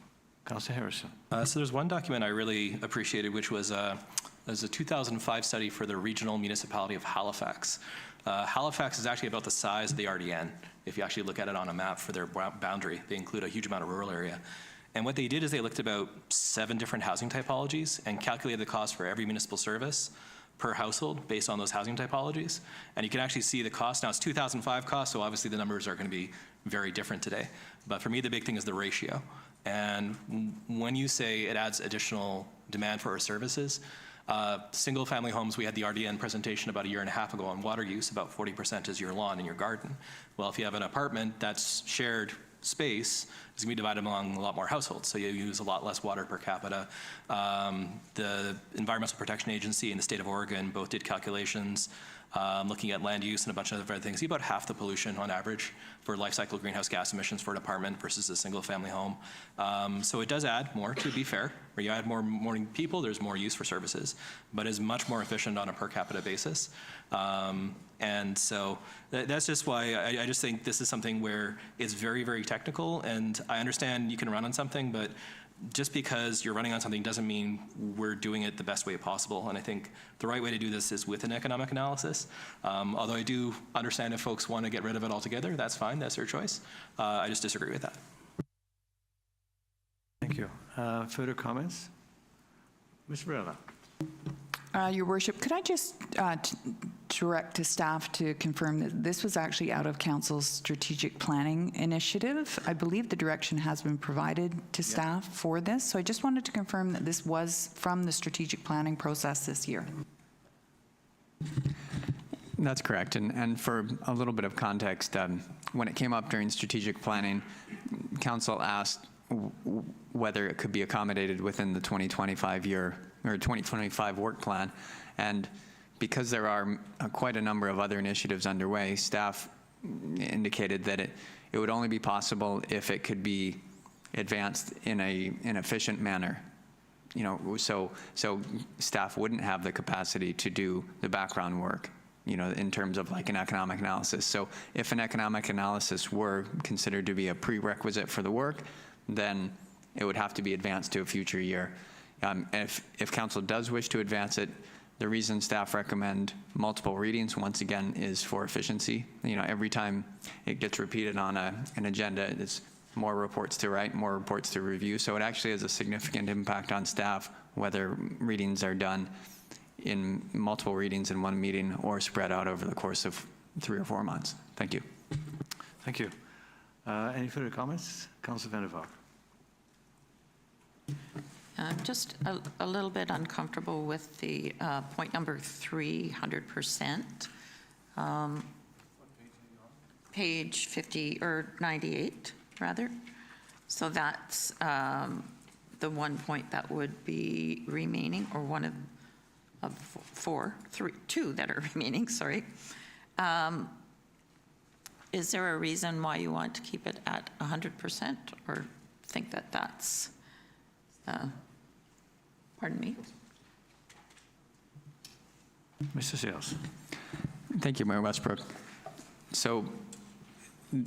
Councillor Harrison. So there's one document I really appreciated, which was a 2005 study for the regional municipality of Halifax. Halifax is actually about the size of the RDN. If you actually look at it on a map for their boundary, they include a huge amount of rural area. And what they did is they looked at about 7 different housing typologies and calculated the cost for every municipal service per household based on those housing typologies. And you can actually see the cost. Now it's 2005 cost, so obviously the numbers are going to be very different today. But for me, the big thing is the ratio. And when you say it adds additional demand for our services, single family homes, we had the RDN presentation about a year and a half ago on water use, about 40% is your lawn and your garden. Well, if you have an apartment that's shared space, it's going to be divided among a lot more households, so you use a lot less water per capita. The Environmental Protection Agency and the state of Oregon both did calculations looking at land use and a bunch of other things. About half the pollution on average for life cycle greenhouse gas emissions for an apartment versus a single family home. So it does add more, to be fair. Where you add more morning people, there's more use for services, but is much more efficient on a per capita basis. And so that's just why I just think this is something where it's very, very technical, and I understand you can run on something, but just because you're running on something doesn't mean we're doing it the best way possible. And I think the right way to do this is with an economic analysis. Although I do understand if folks want to get rid of it altogether, that's fine, that's their choice. I just disagree with that. Thank you. Further comments? Ms. Varela. Your Worship, could I just direct to staff to confirm that this was actually out of Council's strategic planning initiative? I believe the direction has been provided to staff for this, so I just wanted to confirm that this was from the strategic planning process this year. That's correct. And for a little bit of context, when it came up during strategic planning, Council asked whether it could be accommodated within the 2025 year or 2025 work plan. And because there are quite a number of other initiatives underway, staff indicated that it would only be possible if it could be advanced in an efficient manner. You know, so staff wouldn't have the capacity to do the background work, you know, in terms of like an economic analysis. So if an economic analysis were considered to be a prerequisite for the work, then it would have to be advanced to a future year. If Council does wish to advance it, the reason staff recommend multiple readings, once again, is for efficiency. You know, every time it gets repeated on an agenda, it's more reports to write, more reports to review. So it actually has a significant impact on staff whether readings are done in multiple readings in one meeting or spread out over the course of 3 or 4 months. Thank you. Thank you. Any further comments? Councillor Vander. I'm just a little bit uncomfortable with the point number 300%. Page 50, or 98, rather. So that's the one point that would be remaining, or one of two that are remaining, sorry. Is there a reason why you want to keep it at 100%, or think that that's, pardon me? Mr. Sales. Thank you, Mayor Westbrook. So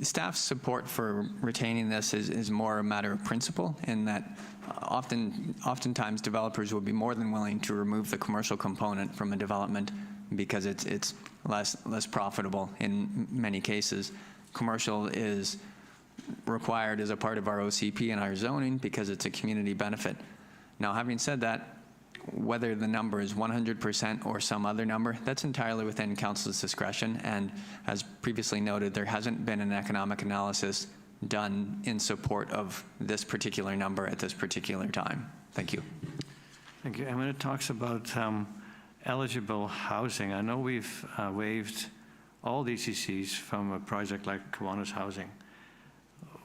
staff's support for retaining this is more a matter of principle, in that oftentimes developers will be more than willing to remove the commercial component from a development because it's less profitable in many cases. Commercial is required as a part of our OCP and our zoning because it's a community benefit. Now, having said that, whether the number is 100% or some other number, that's entirely within council's discretion. And as previously noted, there hasn't been an economic analysis done in support of this particular number at this particular time. Thank you. Thank you. And when it talks about eligible housing, I know we've waived all DCCs from a project like Kiwanis Housing.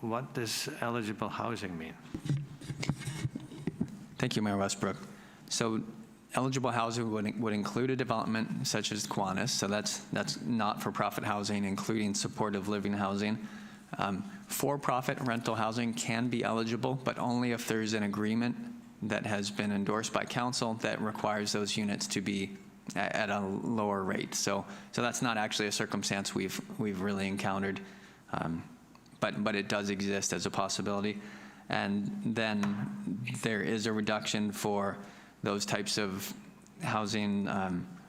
What does eligible housing mean? Thank you, Mayor Westbrook. So eligible housing would include a development such as Kiwanis, so that's not-for-profit housing, including supportive living housing. For-profit rental housing can be eligible, but only if there's an agreement that has been endorsed by council that requires those units to be at a lower rate. So that's not actually a circumstance we've really encountered, but it does exist as a possibility. And then there is a reduction for those types of housing.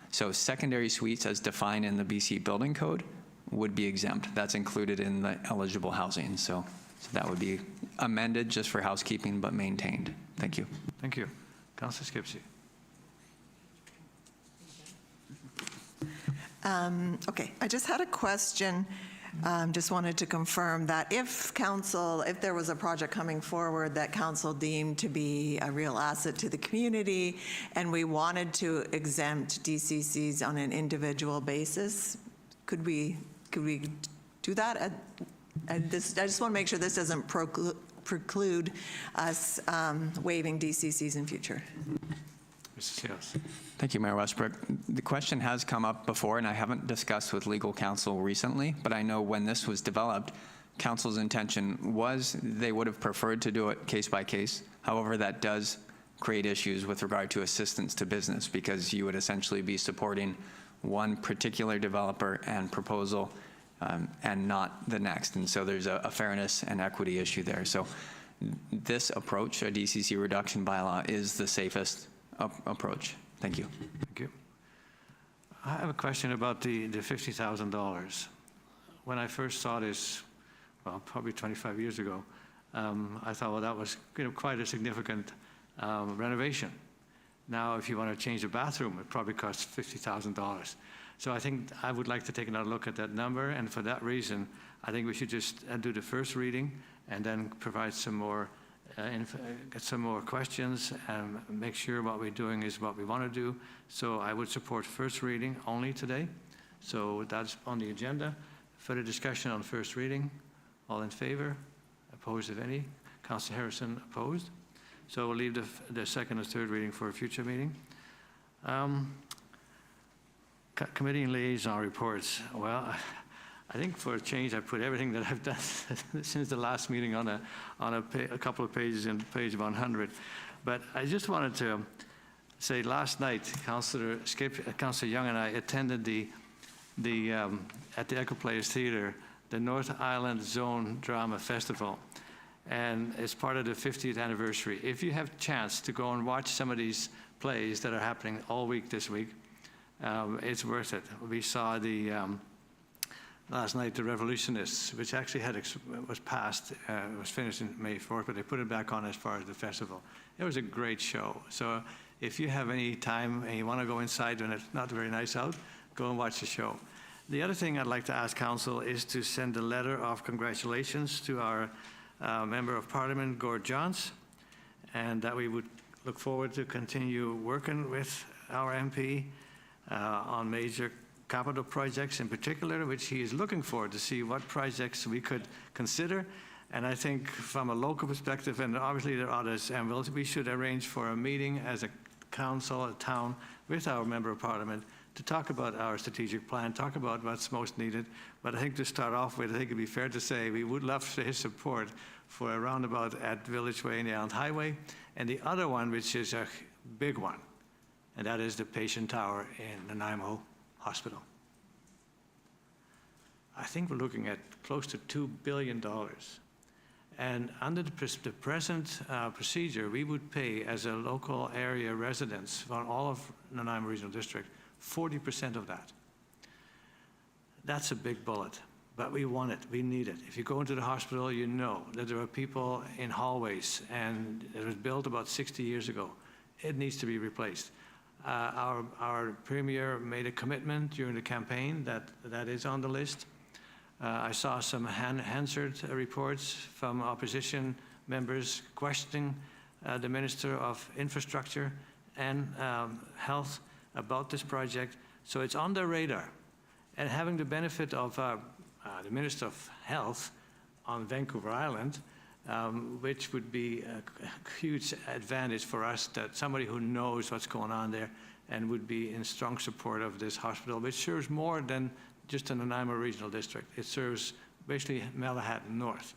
So secondary suites as defined in the BC Building Code would be exempt. That's included in the eligible housing. So that would be amended just for housekeeping, but maintained. Thank you. Thank you. Councillor Skipsey. Okay, I just had a question. Just wanted to confirm that if there was a project coming forward that council deemed to be a real asset to the community, and we wanted to exempt DCCs on an individual basis, could we do that? I just want to make sure this doesn't preclude us waiving DCCs in future. Mr. Sales. Thank you, Mayor Westbrook. The question has come up before, and I haven't discussed with legal counsel recently, but I know when this was developed, council's intention was they would have preferred to do it case by case. However, that does create issues with regard to assistance to business, because you would essentially be supporting one particular developer and proposal and not the next. And so there's a fairness and equity issue there. So this approach, a DCC reduction bylaw, is the safest approach. Thank you. Thank you. I have a question about the $50,000. When I first saw this, well, probably 25 years ago, I thought, well, that was quite a significant renovation. Now, if you want to change the bathroom, it probably costs $50,000. So I think I would like to take another look at that number, and for that reason, I think we should just do the first reading and then provide some more get some more questions and make sure what we're doing is what we want to do. So I would support first reading only today. So that's on the agenda. Further discussion on first reading. All in favor? Opposed, if any? Councillor Harrison opposed. So we'll leave the second and third reading for a future meeting. Committee and liaison reports. Well, I think for a change, I put everything that I've done since the last meeting on a couple of pages in page 100. But I just wanted to say last night, Councillor Young and I attended at the Echo Players Theatre, the North Island Zone Drama Festival. And it's part of the 50th anniversary. If you have a chance to go and watch some of these plays that are happening all week this week, it's worth it. We saw last night, The Revolutionists, which actually was passed, was finished in May 4th, but they put it back on as far as the festival. It was a great show. So if you have any time and you want to go inside when it's not very nice out, go and watch the show. The other thing I'd like to ask Council is to send a letter of congratulations to our Member of Parliament, Gord Johns, and that we would look forward to continue working with our MP on major capital projects in particular, which he is looking for to see what projects we could consider. And I think from a local perspective, and obviously there are others, and we should arrange for a meeting as a council, a town, with our Member of Parliament to talk about our strategic plan, talk about what's most needed. But I think to start off with, I think it'd be fair to say we would love his support for a roundabout at Village Way and the Island Highway, and the other one, which is a big one, and that is the patient tower in Nanaimo Hospital. I think we're looking at close to $2 billion. And under the present procedure, we would pay as a local area residents for all of Nanaimo Regional District 40% of that. That's a big bullet, but we want it, we need it. If you go into the hospital, you know that there are people in hallways, and it was built about 60 years ago. It needs to be replaced. Our Premier made a commitment during the campaign that is on the list. I saw some Hansard reports from opposition members questioning the Minister of Infrastructure and Health about this project. So it's on their radar. And having the benefit of the Minister of Health on Vancouver Island, which would be a huge advantage for us, that somebody who knows what's going on there and would be in strong support of this hospital, which serves more than just the Nanaimo Regional District. It serves basically Malahat North.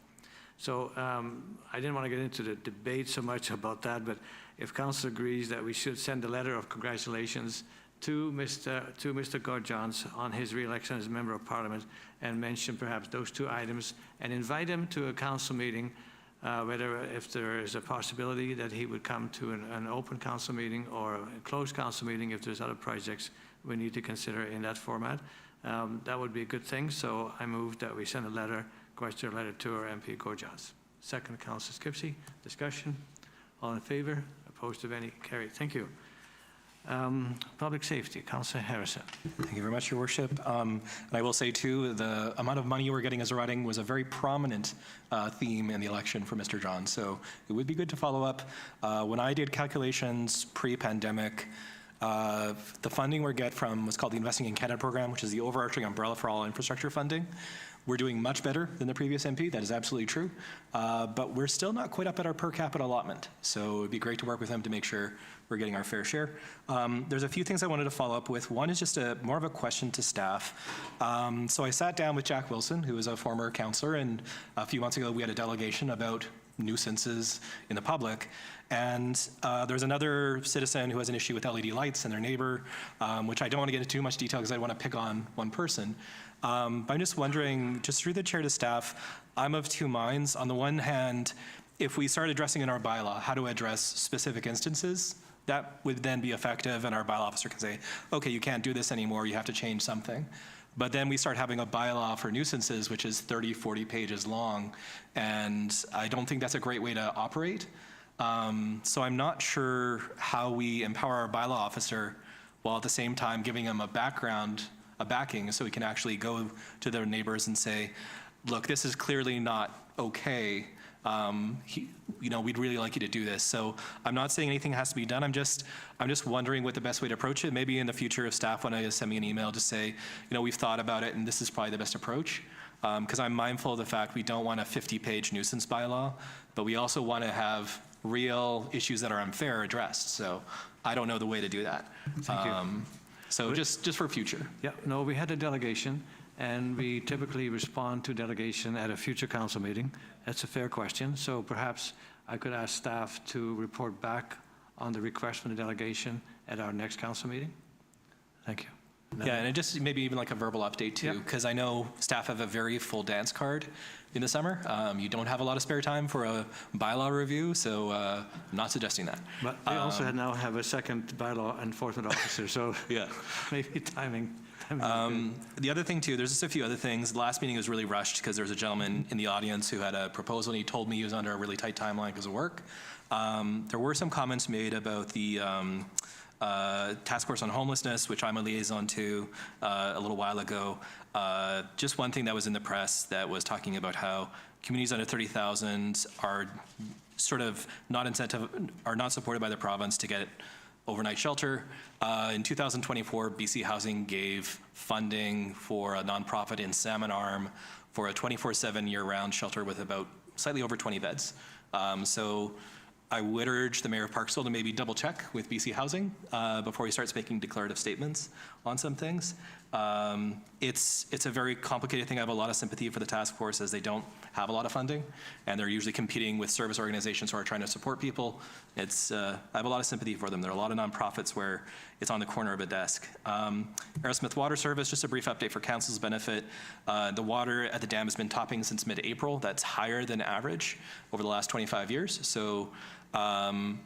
So I didn't want to get into the debate so much about that, but if Council agrees that we should send a letter of congratulations to Mr. Gord Johns on his re-election as Member of Parliament, and mention perhaps those two items, and invite him to a Council meeting, if there is a possibility that he would come to an open Council meeting or a closed Council meeting if there's other projects we need to consider in that format. That would be a good thing, so I move that we send a letter, question letter to our MP, Gord Johns. Second, Councillor Skipsey. Discussion? All in favour? Opposed of any? Carried. Thank you. Public safety, Councillor Harrison. Thank you very much, Your Worship. And I will say, too, the amount of money we're getting as a riding was a very prominent theme in the election for Mr. John. So it would be good to follow up. When I did calculations pre-pandemic, the funding we get from what's called the Investing in Canada program, which is the overarching umbrella for all infrastructure funding, we're doing much better than the previous MP. That is absolutely true. But we're still not quite up at our per capita allotment. So it'd be great to work with them to make sure we're getting our fair share. There's a few things I wanted to follow up with. One is just more of a question to staff. So I sat down with Jack Wilson, who is a former councillor, and a few months ago we had a delegation about nuisances in the public. And there's another citizen who has an issue with LED lights and their neighbor, which I don't want to get into too much detail because I don't want to pick on one person. But I'm just wondering, just through the chair to staff, I'm of two minds. On the one hand, if we start addressing in our bylaw how to address specific instances, that would then be effective, and our bylaw officer can say, okay, you can't do this anymore, you have to change something. But then we start having a bylaw for nuisances, which is 30, 40 pages long, and I don't think that's a great way to operate. So I'm not sure how we empower our bylaw officer while at the same time giving him a backing, so we can actually go to their neighbors and say, look, this is clearly not okay. We'd really like you to do this. So I'm not saying anything has to be done. I'm just wondering what the best way to approach it. Maybe in the future, if staff want to send me an email to say, we've thought about it and this is probably the best approach. Because I'm mindful of the fact we don't want a 50-page nuisance bylaw, but we also want to have real issues that are unfair addressed. So I don't know the way to do that. Thank you. So just for future. Yeah, no, we had a delegation, and we typically respond to delegation at a future council meeting. That's a fair question. So perhaps I could ask staff to report back on the request from the delegation at our next council meeting. Thank you. Yeah, and just maybe even like a verbal update too, because I know staff have a very full dance card in the summer. You don't have a lot of spare time for a bylaw review, so I'm not suggesting that. But we also now have a second bylaw enforcement officer, so yeah, maybe timing. The other thing too, there's just a few other things. The last meeting was really rushed because there was a gentleman in the audience who had a proposal and he told me he was under a really tight timeline because of work. There were some comments made about the task force on homelessness, which I'm a liaison to a little while ago. Just one thing that was in the press that was talking about how communities under 30,000 are sort of not supported by the province to get overnight shelter. In 2024, BC Housing gave funding for a nonprofit in Salmon Arm for a 24/7 year-round shelter with about slightly over 20 beds. So I would urge the Mayor of Parksville to maybe double check with BC Housing before he starts making declarative statements on some things. It's a very complicated thing. I have a lot of sympathy for the task force as they don't have a lot of funding and they're usually competing with service organizations who are trying to support people. I have a lot of sympathy for them. There are a lot of nonprofits where it's on the corner of a desk. Aerosmith Water Service, just a brief update for council's benefit. The water at the dam has been topping since mid-April. That's higher than average over the last 25 years. So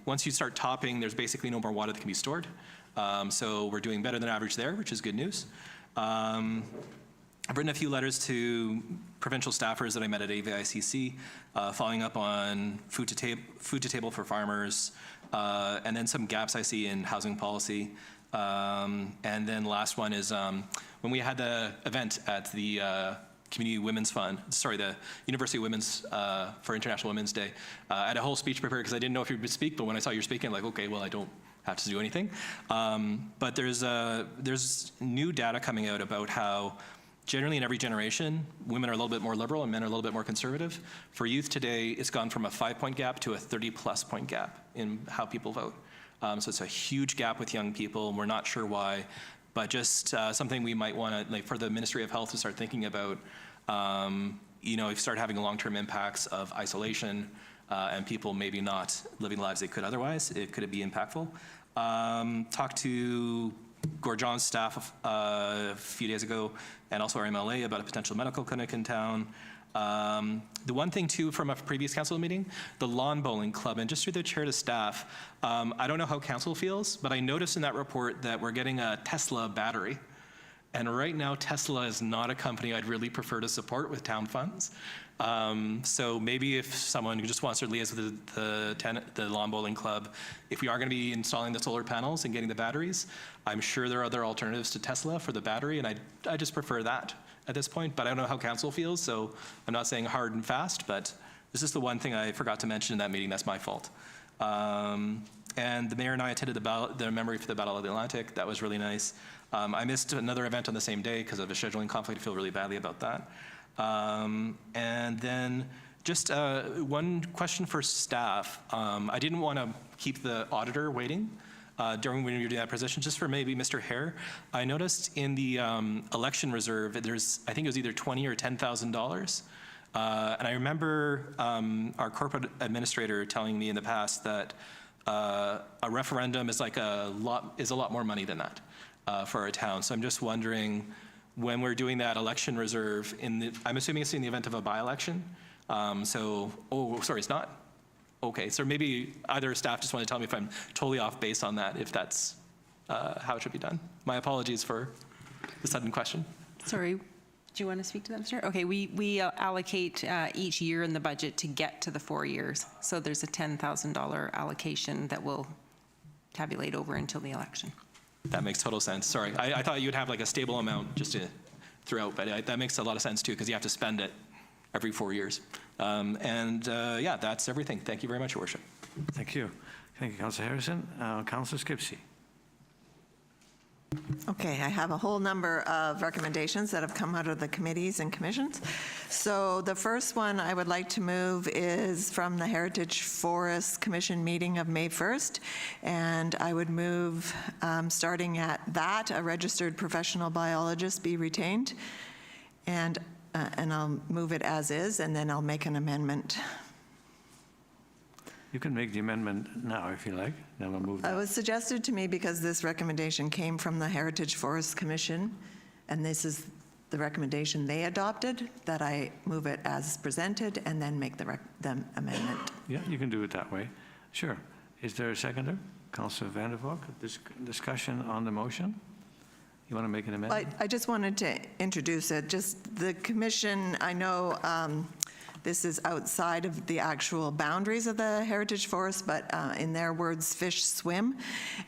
once you start topping, there's basically no more water that can be stored. So we're doing better than average there, which is good news. I've written a few letters to provincial staffers that I met at AVICC, following up on food to table for farmers, and then some gaps I see in housing policy. And then last one is when we had the event at the Community Women's Fund, the University Women's for International Women's Day. I had a whole speech prepared because I didn't know if you would speak, but when I saw you speaking, I'm like, okay, well, I don't have to do anything. But there's new data coming out about how generally in every generation, women are a little bit more liberal and men are a little bit more conservative. For youth today, it's gone from a 5-point gap to a 30-plus point gap in how people vote. So it's a huge gap with young people, and we're not sure why, but just something we might want to, like, for the Ministry of Health to start thinking about, if you start having long-term impacts of isolation and people maybe not living lives they could otherwise, could it be impactful? Talked to Gorjon's staff a few days ago, and also our MLA about a potential medical clinic in town. The one thing too from a previous council meeting, the lawn bowling club, and just through the chair to staff, I don't know how council feels, but I noticed in that report that we're getting a Tesla battery. And right now, Tesla is not a company I'd really prefer to support with town funds. So maybe if someone who just wants to liaise with the lawn bowling club, if we are going to be installing the solar panels and getting the batteries, I'm sure there are other alternatives to Tesla for the battery, and I just prefer that at this point. But I don't know how council feels, so I'm not saying hard and fast, but this is the one thing I forgot to mention in that meeting. That's my fault. And the mayor and I attended the Memory for the Battle of the Atlantic. That was really nice. I missed another event on the same day because of a scheduling conflict. I feel really badly about that. And then just one question for staff. I didn't want to keep the auditor waiting during when you're doing that position, just for maybe Mr. Hare. I noticed in the election reserve, I think it was either $20,000 or $10,000. And I remember our corporate administrator telling me in the past that a referendum is a lot more money than that for our town. So I'm just wondering, when we're doing that election reserve, I'm assuming it's in the event of a by-election. Sorry, it's not? Okay, so maybe either staff just want to tell me if I'm totally off base on that, if that's how it should be done. My apologies for the sudden question. Sorry, do you want to speak to that, Mr.? Okay, we allocate each year in the budget to get to the 4 years. So there's a $10,000 allocation that will tabulate over until the election. That makes total sense. Sorry, I thought you'd have like a stable amount just throughout, but that makes a lot of sense too, because you have to spend it every 4 years. Yeah, that's everything. Thank you very much, Your Worship. Thank you. Thank you, Councillor Harrison. Councillor Skipsey. Okay, I have a whole number of recommendations that have come out of the committees and commissions. So the first one I would like to move is from the Heritage Forest Commission meeting of May 1st. And I would move, starting at that, a registered professional biologist be retained. And I'll move it as is, and then I'll make an amendment. You can make the amendment now if you like, then we'll move that. It was suggested to me because this recommendation came from the Heritage Forest Commission, and this is the recommendation they adopted, that I move it as presented and then make the amendment. Yeah, you can do it that way. Sure. Is there a seconder? Councillor Vander, discussion on the motion? You want to make an amendment? I just wanted to introduce it. Just the commission, I know this is outside of the actual boundaries of the heritage forest, but in their words, fish swim.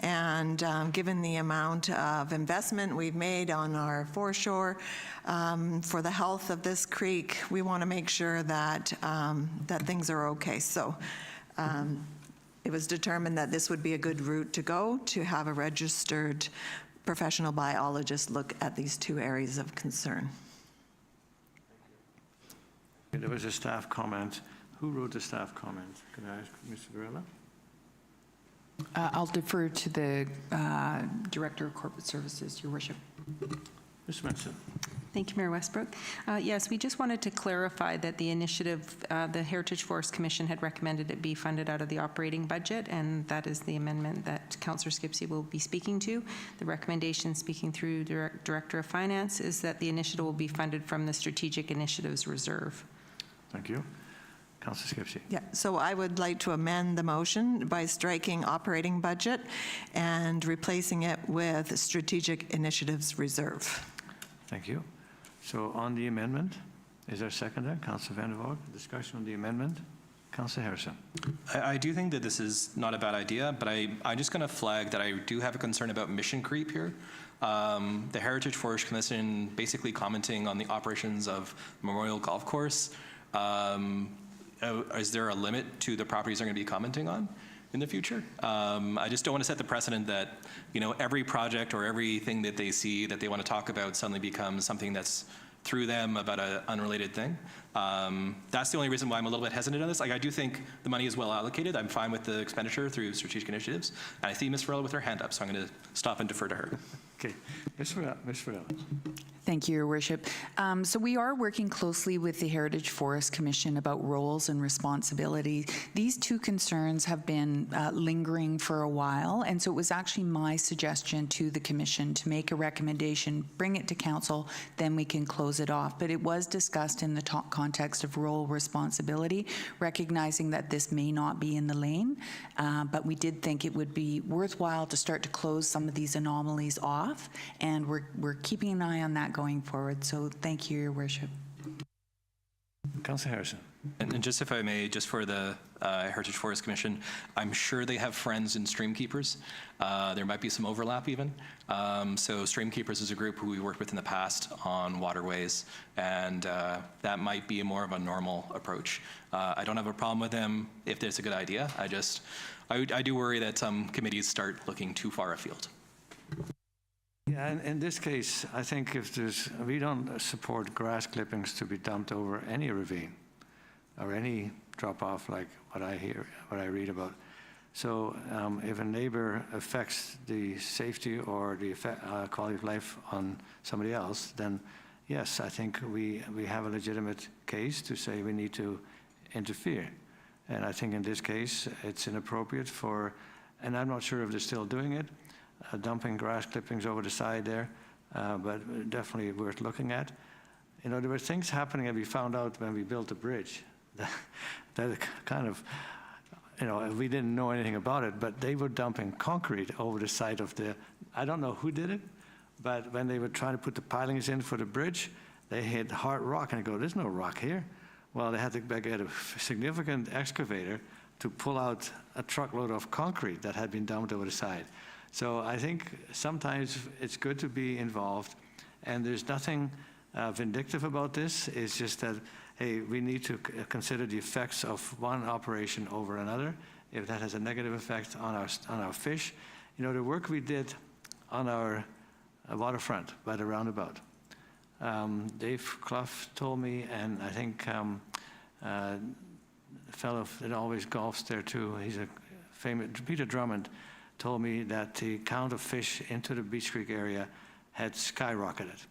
And given the amount of investment we've made on our foreshore for the health of this creek, we want to make sure that that things are okay. So it was determined that this would be a good route to go, to have a registered professional biologist look at these two areas of concern. There was a staff comment. Who wrote the staff comment? Can I ask Mr. Varela? I'll defer to the Director of Corporate Services, Your Worship. Ms. Benson. Thank you, Mayor Westbrook. Yes, we just wanted to clarify that the initiative, the Heritage Forest Commission had recommended it be funded out of the operating budget, and that is the amendment that Councillor Skipsey will be speaking to. The recommendation, speaking through Director of Finance, is that the initiative will be funded from the Strategic Initiatives Reserve. Thank you. Councillor Skipsey. Yeah, so I would like to amend the motion by striking operating budget and replacing it with Strategic Initiatives Reserve. Thank you. So on the amendment, is there a seconder? Councillor Vander. Discussion on the amendment. Councillor Harrison. I do think that this is not a bad idea, but I'm just going to flag that I do have a concern about mission creep here. The Heritage Forest Commission basically commenting on the operations of Memorial Golf Course. Is there a limit to the properties they're going to be commenting on in the future? I just don't want to set the precedent that, you know, every project or everything that they see that they want to talk about suddenly becomes something that's through them about an unrelated thing. That's the only reason why I'm a little bit hesitant on this. Like, I do think the money is well allocated. I'm fine with the expenditure through strategic initiatives. And I see Ms. Varela with her hand up, so I'm going to stop and defer to her. Okay. Ms. Varela. Thank you, Your Worship. So we are working closely with the Heritage Forest Commission about roles and responsibilities. These two concerns have been lingering for a while, and so it was actually my suggestion to the Commission to make a recommendation, bring it to Council, then we can close it off. But it was discussed in the context of role responsibility, recognizing that this may not be in the lane, but we did think it would be worthwhile to start to close some of these anomalies off, and we're keeping an eye on that going forward. So thank you, Your Worship. Councillor Harrison. And just if I may, just for the Heritage Forest Commission, I'm sure they have friends in streamkeepers. There might be some overlap even. So streamkeepers is a group who we worked with in the past on waterways, and that might be more of a normal approach. I don't have a problem with them if there's a good idea. I do worry that some committees start looking too far afield. Yeah, and in this case, I think we don't support grass clippings to be dumped over any ravine or any drop-off like what I read about. So if a neighbor affects the safety or the quality of life on somebody else, then yes, I think we have a legitimate case to say we need to interfere. And I think in this case, it's inappropriate and I'm not sure if they're still doing it, dumping grass clippings over the side there, but definitely worth looking at. You know, there were things happening that we found out when we built the bridge that kind of, you know, we didn't know anything about it, but they were dumping concrete over the side of I don't know who did it, but when they were trying to put the pilings in for the bridge, they hit hard rock and I go, there's no rock here. Well, they had to get a significant excavator to pull out a truckload of concrete that had been dumped over the side. So I think sometimes it's good to be involved, and there's nothing vindictive about this. It's just that, hey, we need to consider the effects of one operation over another. If that has a negative effect on our fish, you know, the work we did on our waterfront by the roundabout. Dave Clough told me, and I think a fellow that always golfs there too, he's a famous, Peter Drummond, told me that the count of fish into the Beach Creek area had skyrocketed.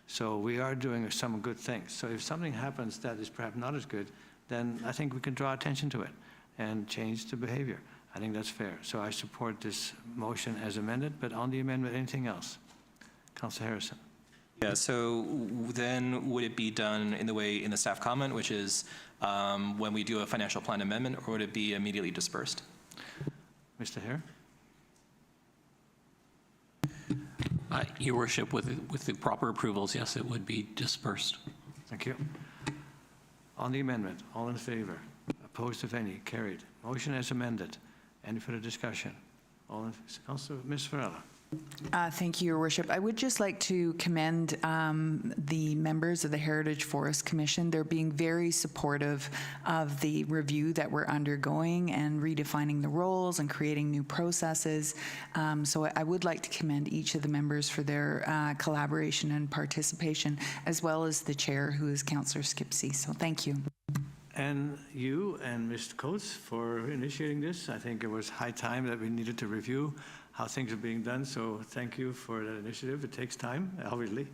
So we are doing some good things. So if something happens that is perhaps not as good, then I think we can draw attention to it and change the behavior. I think that's fair. So I support this motion as amended, but on the amendment, anything else? Councillor Harrison. Yeah, so then would it be done in the staff comment, which is when we do a financial plan amendment, or would it be immediately dispersed? Mr. Hare? Your worship, with the proper approvals, yes, it would be dispersed. Thank you. On the amendment, all in favor? Opposed, if any? Carried. Motion as amended. Any further discussion? All in, Councillor, Ms. Varela. Thank you, Your Worship. I would just like to commend the members of the Heritage Forest Commission. They're being very supportive of the review that we're undergoing and redefining the roles and creating new processes. So I would like to commend each of the members for their collaboration and participation, as well as the chair, who is Councillor Skipsey. So thank you. And you and Mr. Coates for initiating this. I think it was high time that we needed to review how things are being done, so thank you for that initiative. It takes time, obviously,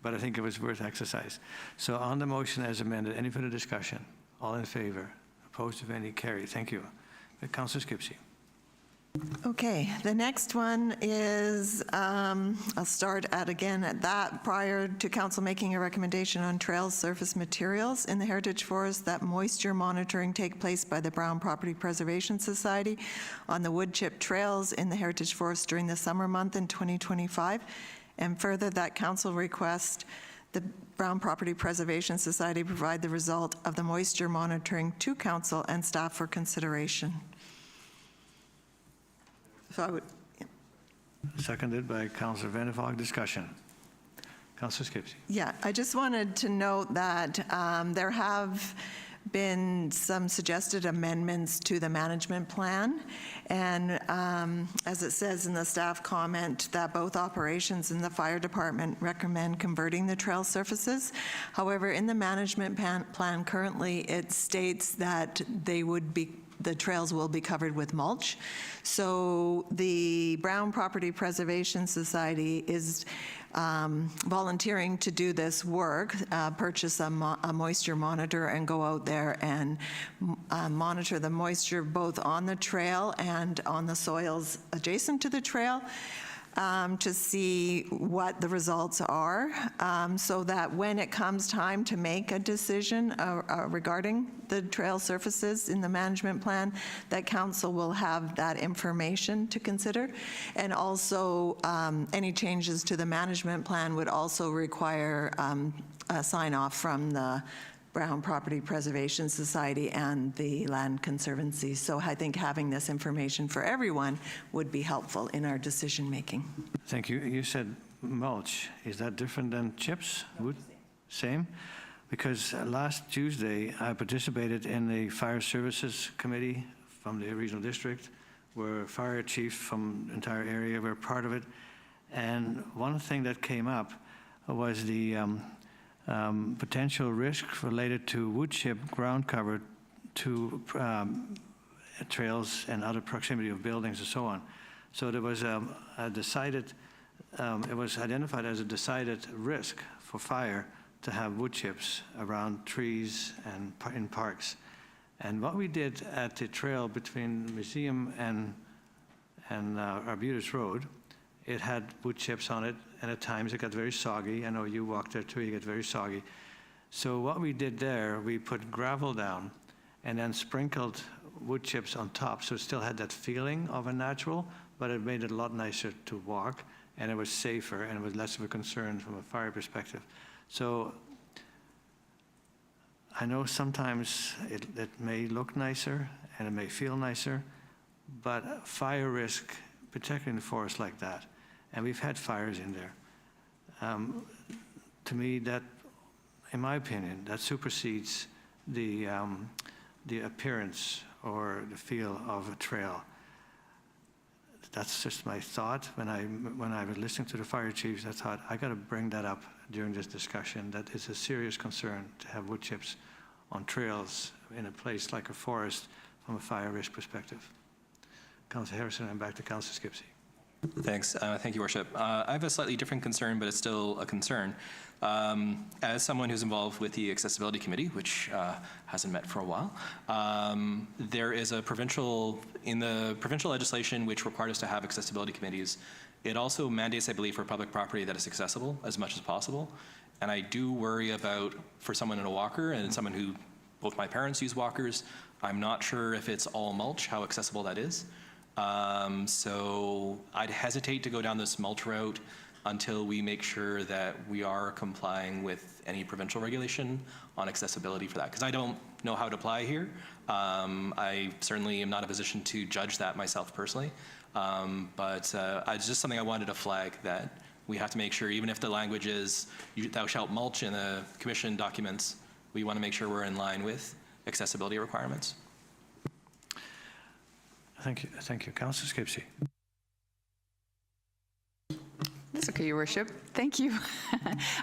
but I think it was worth exercise. So on the motion as amended, any further discussion? All in favor? Opposed, if any? Carried. Thank you. Councillor Skipsey. Okay, the next one is, I'll start at that, prior to council making a recommendation on trails surface materials in the Heritage Forest, that moisture monitoring take place by the Brown Property Preservation Society on the wood chip trails in the Heritage Forest during the summer month in 2025. And further, that council request the Brown Property Preservation Society provide the result of the moisture monitoring to council and staff for consideration. So I would, yeah. Seconded by Councillor Vander. Discussion. Councillor Skipsey. Yeah, I just wanted to note that there have been some suggested amendments to the management plan. And as it says in the staff comment, that both operations and the fire department recommend converting the trail surfaces. However, in the management plan currently, it states that the trails will be covered with mulch. So the Brown Property Preservation Society is volunteering to do this work, purchase a moisture monitor and go out there and monitor the moisture both on the trail and on the soils adjacent to the trail. To see what the results are, so that when it comes time to make a decision regarding the trail surfaces in the management plan, that council will have that information to consider. And also, any changes to the management plan would also require a sign-off from the Brown Property Preservation Society and the Land Conservancy. So I think having this information for everyone would be helpful in our decision-making. Thank you. You said mulch. Is that different than chips? Wood? Same? Because last Tuesday, I participated in the Fire Services Committee from the regional district, where fire chiefs from the entire area were part of it. And one thing that came up was the potential risks related to wood chip ground cover to trails and other proximity of buildings and so on. So there was a decided, it was identified as a decided risk for fire to have wood chips around trees and in parks. And what we did at the trail between the museum and Arbutus Road, it had wood chips on it, and at times it got very soggy. I know you walked there too, you get very soggy. So what we did there, we put gravel down and then sprinkled wood chips on top, so it still had that feeling of a natural, but it made it a lot nicer to walk, and it was safer, and it was less of a concern from a fire perspective. So I know sometimes it may look nicer, and it may feel nicer, but fire risk, particularly in the forest like that, and we've had fires in there. To me, that, in my opinion, that supersedes the appearance or the feel of a trail. That's just my thought. When I was listening to the fire chiefs, I thought, I got to bring that up during this discussion, that it's a serious concern to have wood chips on trails in a place like a forest from a fire risk perspective. Councillor Harrison, and back to Councillor Skipsey. Thanks. Thank you, Worship. I have a slightly different concern, but it's still a concern. As someone who's involved with the Accessibility Committee, which hasn't met for a while, there is a in the provincial legislation which requires us to have accessibility committees. It also mandates, I believe, for public property that is accessible as much as possible. And I do worry about, for someone in a walker and someone who, both my parents use walkers, I'm not sure if it's all mulch, how accessible that is. So I'd hesitate to go down this mulch route until we make sure that we are complying with any provincial regulation on accessibility for that. Because I don't know how to apply here. I certainly am not in a position to judge that myself personally. But it's just something I wanted to flag, that we have to make sure, even if the language is thou shalt mulch in the commission documents, we want to make sure we're in line with accessibility requirements. Thank you. Thank you. Councillor Skipsey. That's okay, Your Worship. Thank you.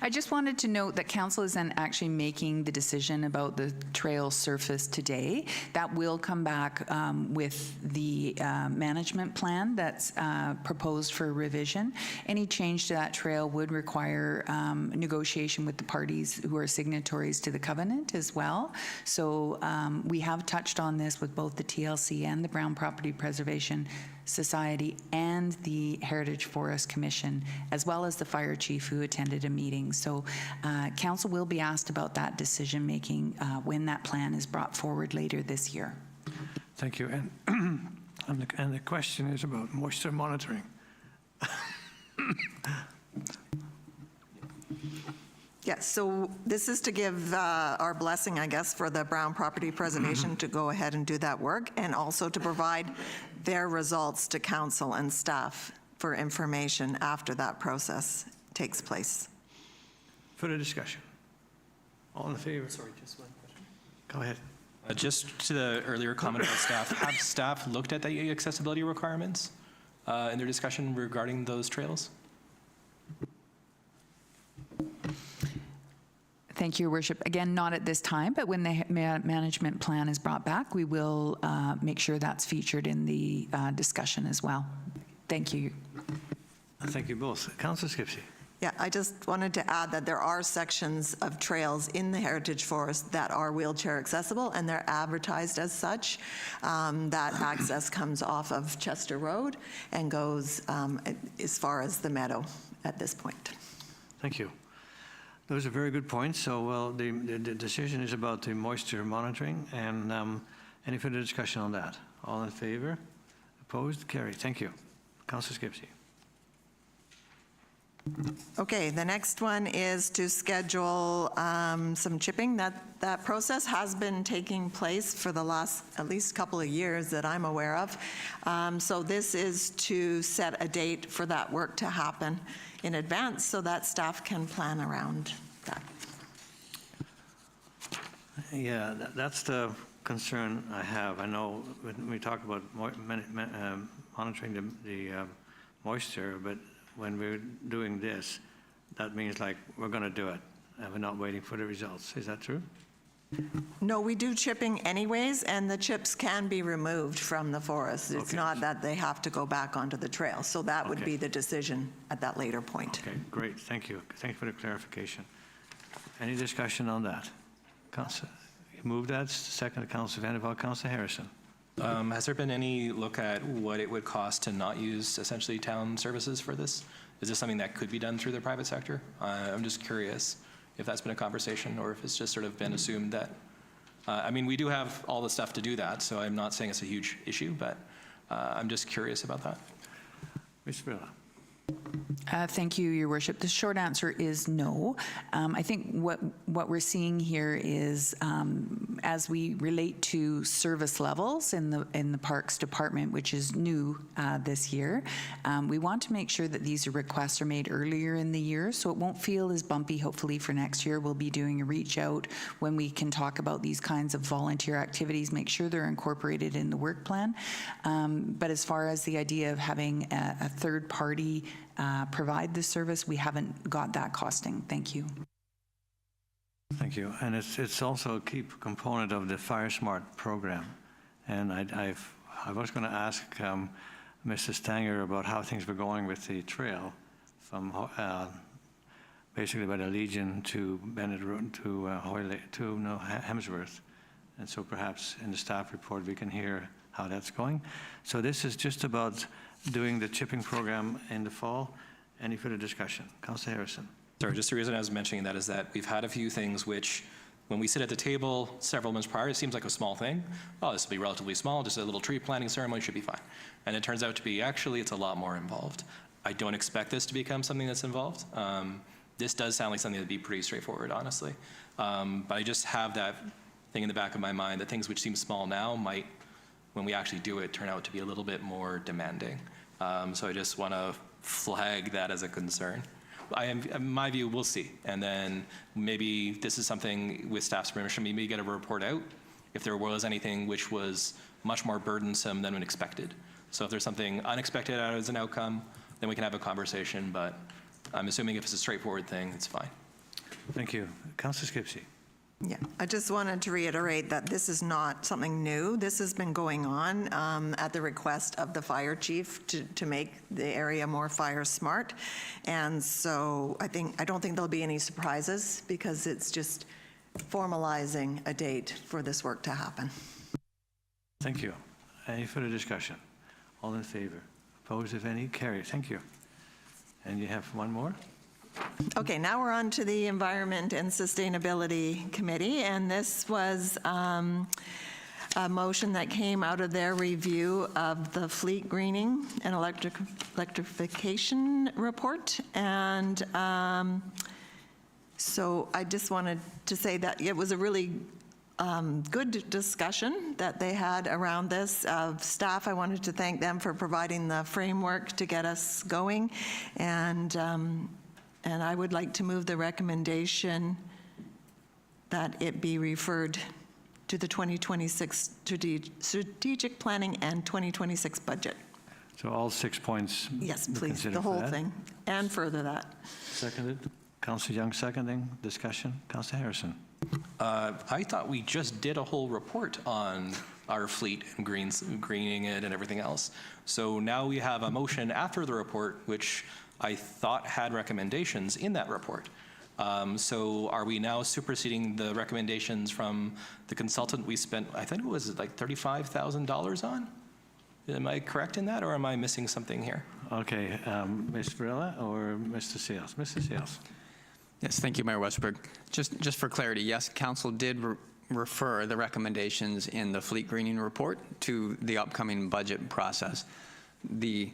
I just wanted to note that council isn't actually making the decision about the trail surface today. That will come back with the management plan that's proposed for revision. Any change to that trail would require negotiation with the parties who are signatories to the covenant as well. So we have touched on this with both the TLC and the Brown Property Preservation Society and the Heritage Forest Commission, as well as the fire chief who attended a meeting. So council will be asked about that decision making when that plan is brought forward later this year. Thank you. And the question is about moisture monitoring. Yes, so this is to give our blessing, I guess, for the Brown Property Preservation to go ahead and do that work, and also to provide their results to council and staff for information after that process takes place. Further discussion? All in favor? Sorry, just one question. Go ahead. Just to the earlier comment about staff, have staff looked at the accessibility requirements in their discussion regarding those trails? Thank you, Your Worship. Again, not at this time, but when the management plan is brought back, we will make sure that's featured in the discussion as well. Thank you. Thank you both. Councillor Skipsey. Yeah, I just wanted to add that there are sections of trails in the Heritage Forest that are wheelchair accessible, and they're advertised as such. That access comes off of Chester Road and goes as far as the meadow at this point. Thank you. Those are very good points. So, well, the decision is about the moisture monitoring, and any further discussion on that? All in favor? Opposed? Carried. Thank you. Councillor Skipsey. Okay, the next one is to schedule some chipping. That process has been taking place for the last at least couple of years that I'm aware of. So this is to set a date for that work to happen in advance so that staff can plan around that. Yeah, that's the concern I have. I know when we talk about monitoring the moisture, but when we're doing this, that means like we're going to do it and we're not waiting for the results. Is that true? No, we do chipping anyways, and the chips can be removed from the forest. It's Okay. not that they have to go back onto the trail. So that would Okay. be the decision at that later point. Okay, great. Thank you. Thank you for the clarification. Any discussion on that? Councillor, you moved that. Second, Councillor Vander, Councillor Harrison. Has there been any look at what it would cost to not use essentially town services for this? Is this something that could be done through the private sector? I'm just curious if that's been a conversation or if it's just sort of been assumed that, I mean, we do have all the stuff to do that, so I'm not saying it's a huge issue, but I'm just curious about that. Ms. Bylaw. Thank you, Your Worship. The short answer is no. I think what we're seeing here is as we relate to service levels in the Parks Department, which is new this year, we want to make sure that these requests are made earlier in the year, so it won't feel as bumpy. Hopefully for next year, we'll be doing a reach out when we can talk about these kinds of volunteer activities, make sure they're incorporated in the work plan. But as far as the idea of having a third party provide the service, we haven't got that costing. Thank you. Thank you. And it's also a key component of the Fire Smart program. And I was going to ask Mr. Stanger about how things were going with the trail from basically by the Legion to Bennett Road to Hemsworth. And so perhaps in the staff report we can hear how that's going. So this is just about doing the chipping program in the fall. Any further discussion? Councillor Harrison. Sorry, just the reason I was mentioning that is that we've had a few things which, when we sit at the table several months prior, it seems like a small thing. Oh, this will be relatively small, just a little tree planting ceremony should be fine. And it turns out to be, actually, it's a lot more involved. I don't expect this to become something that's involved. This does sound like something that'd be pretty straightforward, honestly. But I just have that thing in the back of my mind that things which seem small now might, when we actually do it, turn out to be a little bit more demanding. So I just want to flag that as a concern. In my view, we'll see. And then maybe this is something with staff's permission, maybe get a report out if there was anything which was much more burdensome than expected. So if there's something unexpected as an outcome, then we can have a conversation. But I'm assuming if it's a straightforward thing, it's fine. Thank you. Councillor Skipsey. Yeah, I just wanted to reiterate that this is not something new. This has been going on at the request of the fire chief to make the area more fire smart. And so I don't think there'll be any surprises because it's just formalizing a date for this work to happen. Thank you. Any further discussion? All in favor? Opposed, if any? Carried. Thank you. And you have one more? Okay, now we're on to the Environment and Sustainability Committee, and this was a motion that came out of their review of the fleet greening and electrification report. And so I just wanted to say that it was a really good discussion that they had around this. Staff, I wanted to thank them for providing the framework to get us going. And I would like to move the recommendation that it be referred to the 2026 strategic planning and 2026 budget. So all 6 points? Yes, please, the whole thing, and further that. Seconded. Councillor Young seconding. Discussion. Councillor Harrison. I thought we just did a whole report on our fleet and greening it and everything else. So now we have a motion after the report, which I thought had recommendations in that report. So are we now superseding the recommendations from the consultant we spent, I think it was like $35,000 on? Am I correct in that, or am I missing something here? Okay, Ms. Varela or Mr. Sales? Mr. Sales. Yes, thank you, Mayor Westbrook. Just for clarity, yes, Council did refer the recommendations in the fleet greening report to the upcoming budget process. The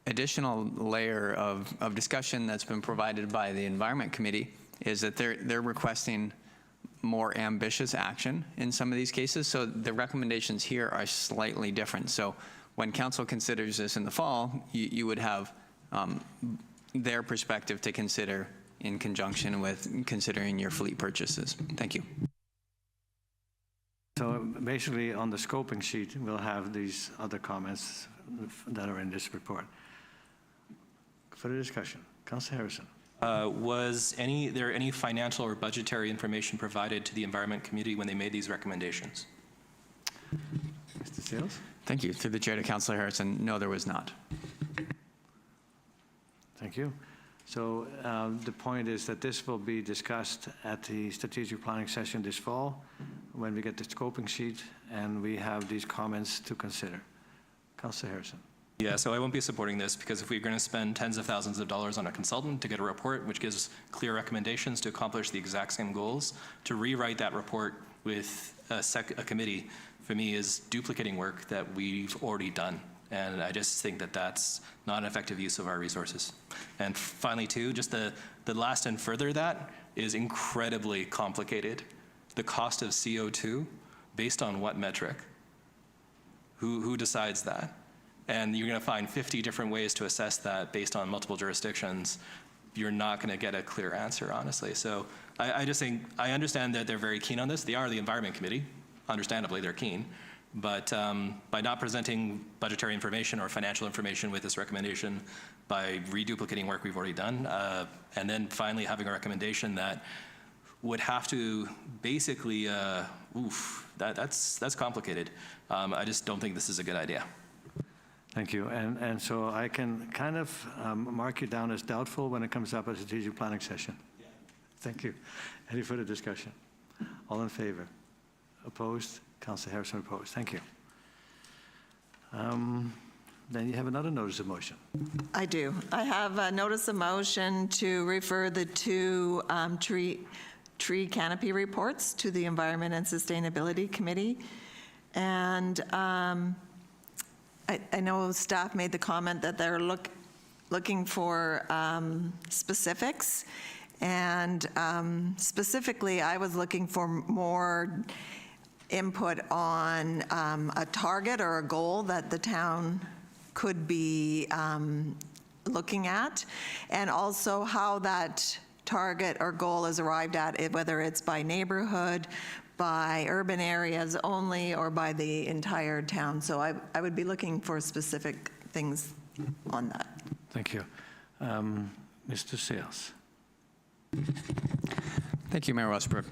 additional layer of discussion that's been provided by the Environment Committee is that they're requesting more ambitious action in some of these cases. So the recommendations here are slightly different. So when Council considers this in the fall, you would have their perspective to consider in conjunction with considering your fleet purchases. Thank you. So basically on the scoping sheet, we'll have these other comments that are in this report. Further discussion. Councillor Harrison. Was there any financial or budgetary information provided to the Environment Committee when they made these recommendations? Mr. Sales. Thank you. Through the chair to Councillor Harrison, no, there was not. Thank you. So the point is that this will be discussed at the strategic planning session this fall when we get the scoping sheet and we have these comments to consider. Councillor Harrison. Yeah, so I won't be supporting this because if we're going to spend tens of thousands of dollars on a consultant to get a report which gives clear recommendations to accomplish the exact same goals, to rewrite that report with a committee, for me, is duplicating work that we've already done. And I just think that that's not an effective use of our resources. And finally, too, just the last and further that is incredibly complicated. The cost of CO2, based on what metric? Who decides that? And you're going to find 50 different ways to assess that based on multiple jurisdictions. You're not going to get a clear answer, honestly. So I just think, I understand that they're very keen on this. They are the Environment Committee. Understandably, they're keen. But by not presenting budgetary information or financial information with this recommendation, by reduplicating work we've already done, and then finally having a recommendation that would have to basically, that's complicated. I just don't think this is a good idea. Thank you. And so I can kind of mark you down as doubtful when it comes up at strategic planning session. Yeah. Thank you. Any further discussion? All in favor? Opposed? Councillor Harrison opposed. Thank you. Then you have another notice of motion. I do. I have a notice of motion to refer the two tree canopy reports to the Environment and Sustainability Committee. And I know staff made the comment that they're looking for specifics. And specifically, I was looking for more input on a target or a goal that the town could be looking at, and also how that target or goal is arrived at, whether it's by neighborhood, by urban areas only, or by the entire town. So I would be looking for specific things on that. Thank you. Mr. Sales. Thank you, Mayor Westbrook.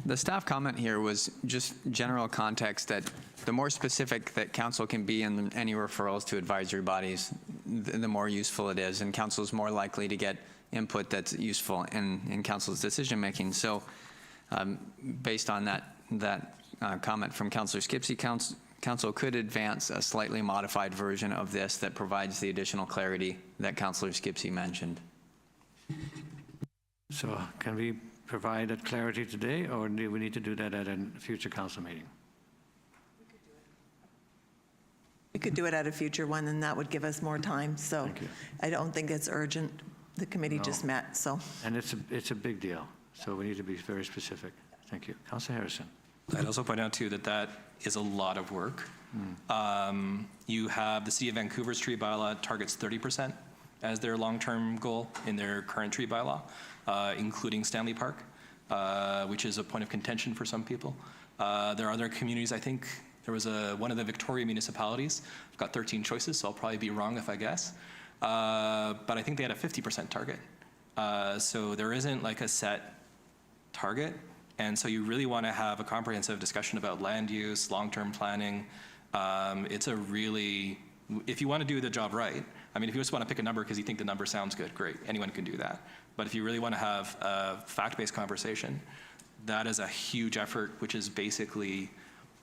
The staff comment here was just general context that the more specific that council can be in any referrals to advisory bodies, the more useful it is, and council is more likely to get input that's useful in council's decision making. So based on that comment from Councillor Skipsey, council could advance a slightly modified version of this that provides the additional clarity that Councillor Skipsey mentioned. So can we provide that clarity today, or do we need to do that at a future council meeting? We could do it at a future one, and that would give us more time. So I don't think it's urgent. The committee just met, so. And it's a big deal, so we need to be very specific. Thank you. Councillor Harrison. I'd also point out, too, that is a lot of work. You have the City of Vancouver's tree bylaw targets 30% as their long-term goal in their current tree bylaw, including Stanley Park, which is a point of contention for some people. There are other communities, I think there was one of the Victoria municipalities. I've got 13 choices, so I'll probably be wrong if I guess. But I think they had a 50% target. So there isn't like a set target. And so you really want to have a comprehensive discussion about land use, long-term planning. It's a really, if you want to do the job right, I mean, if you just want to pick a number because you think the number sounds good, great, anyone can do that. But if you really want to have a fact-based conversation, that is a huge effort, which is basically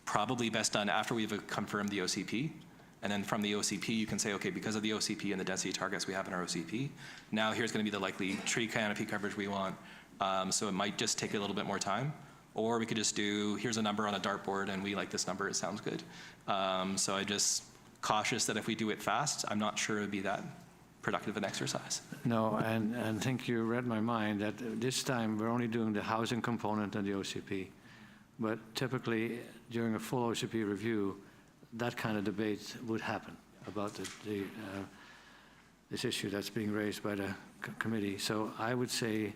probably best done after we've confirmed the OCP. And then from the OCP, you can say, okay, because of the OCP and the density targets we have in our OCP, now here's going to be the likely tree canopy coverage we want. So it might just take a little bit more time. Or we could just do, here's a number on a dartboard, and we like this number, it sounds good. So I just cautious that if we do it fast, I'm not sure it would be that productive an exercise. No, and I think you read my mind that this time we're only doing the housing component and the OCP. But typically, during a full OCP review, that kind of debate would happen about this issue that's being raised by the committee. So I would say